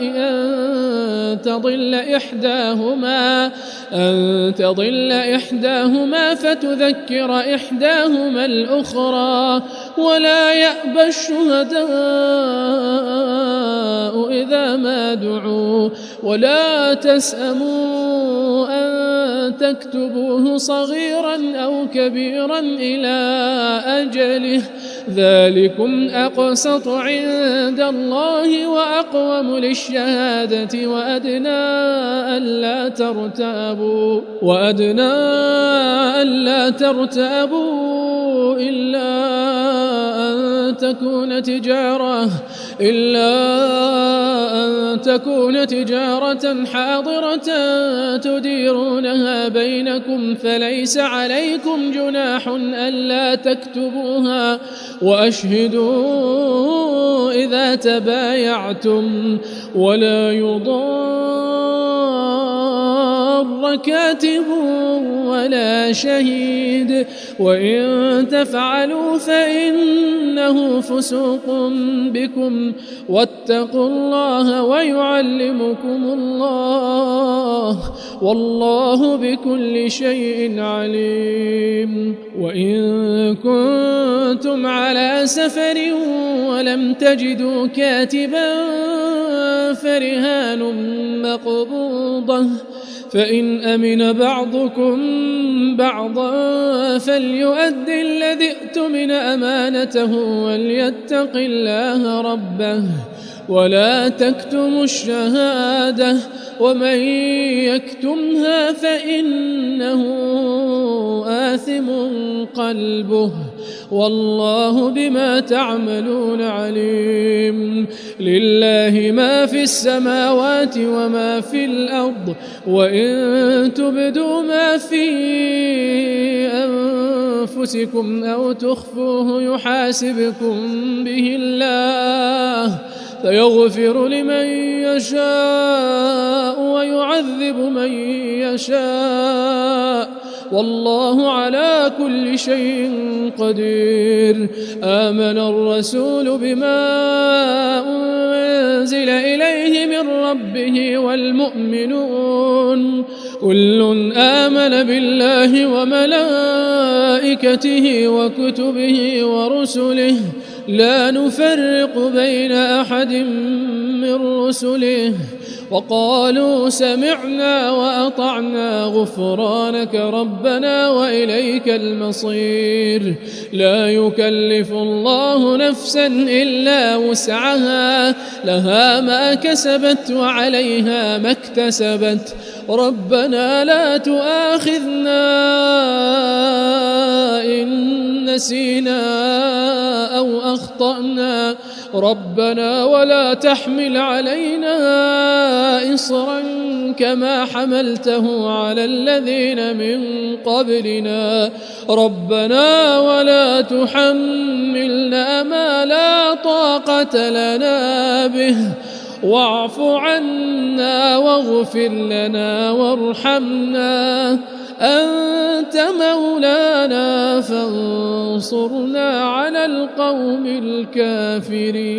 أن تضل إحداهما فتذكر إحداهما الأخرى، ولا يأبى الشهداء إذا ما دعوا، ولا تسأموا أن تكتبوه صغيرا أو كبيرا إلى أجله، ذلكم أقسط عند الله وأقوم للشهادة وأدنى ألا ترتابوا إلا أن تكون تجارة حاضرة تديرونها بينكم، فليس عليكم جناح ألا تكتبوها، وأشهدوا إذا تبايعتم، ولا يضار كاتب ولا شهيد، وإن تفعلوا فإنه فسوق بكم، واتقوا الله ويعلمكم الله، والله بكل شيء عليم. وإن كنتم على سفر ولم تجدوا كاتبا فرهان مقبوضة، فإن أمن بعضكم بعضا فليؤد الذي اؤتمن أمانته وليتق الله ربه، ولا تكتموا الشهادة ومن يكتمها فإنه آثم قلبه والله بما تعملون عليم. لله ما في السماوات وما في الأرض وإن تبدوا ما في أنفسكم أو تخفوه يحاسبكم به الله فيغفر لمن يشاء ويعذب من يشاء والله على كل شيء قدير. آمن الرسول بما أنزل إليه من ربه والمؤمنون كل آمن بالله وملائكته وكتبه ورسله لا نفرق بين أحد من رسله وقالوا سمعنا وأطعنا غفرانك ربنا وإليك المصير. لا يكلف الله نفسا إلا وسعها لها ما كسبت وعليها ما اكتسبت ربنا لا تؤاخذنا إن نسينا أو أخطأنا ربنا ولا تحمل علينا إصرا كما حملته على الذين من قبلنا ربنا ولا تحملنا ما لا طاقة لنا به واعف عنا واغفر لنا وارحمنا أنت مولانا فانصرنا على القوم الكافرين.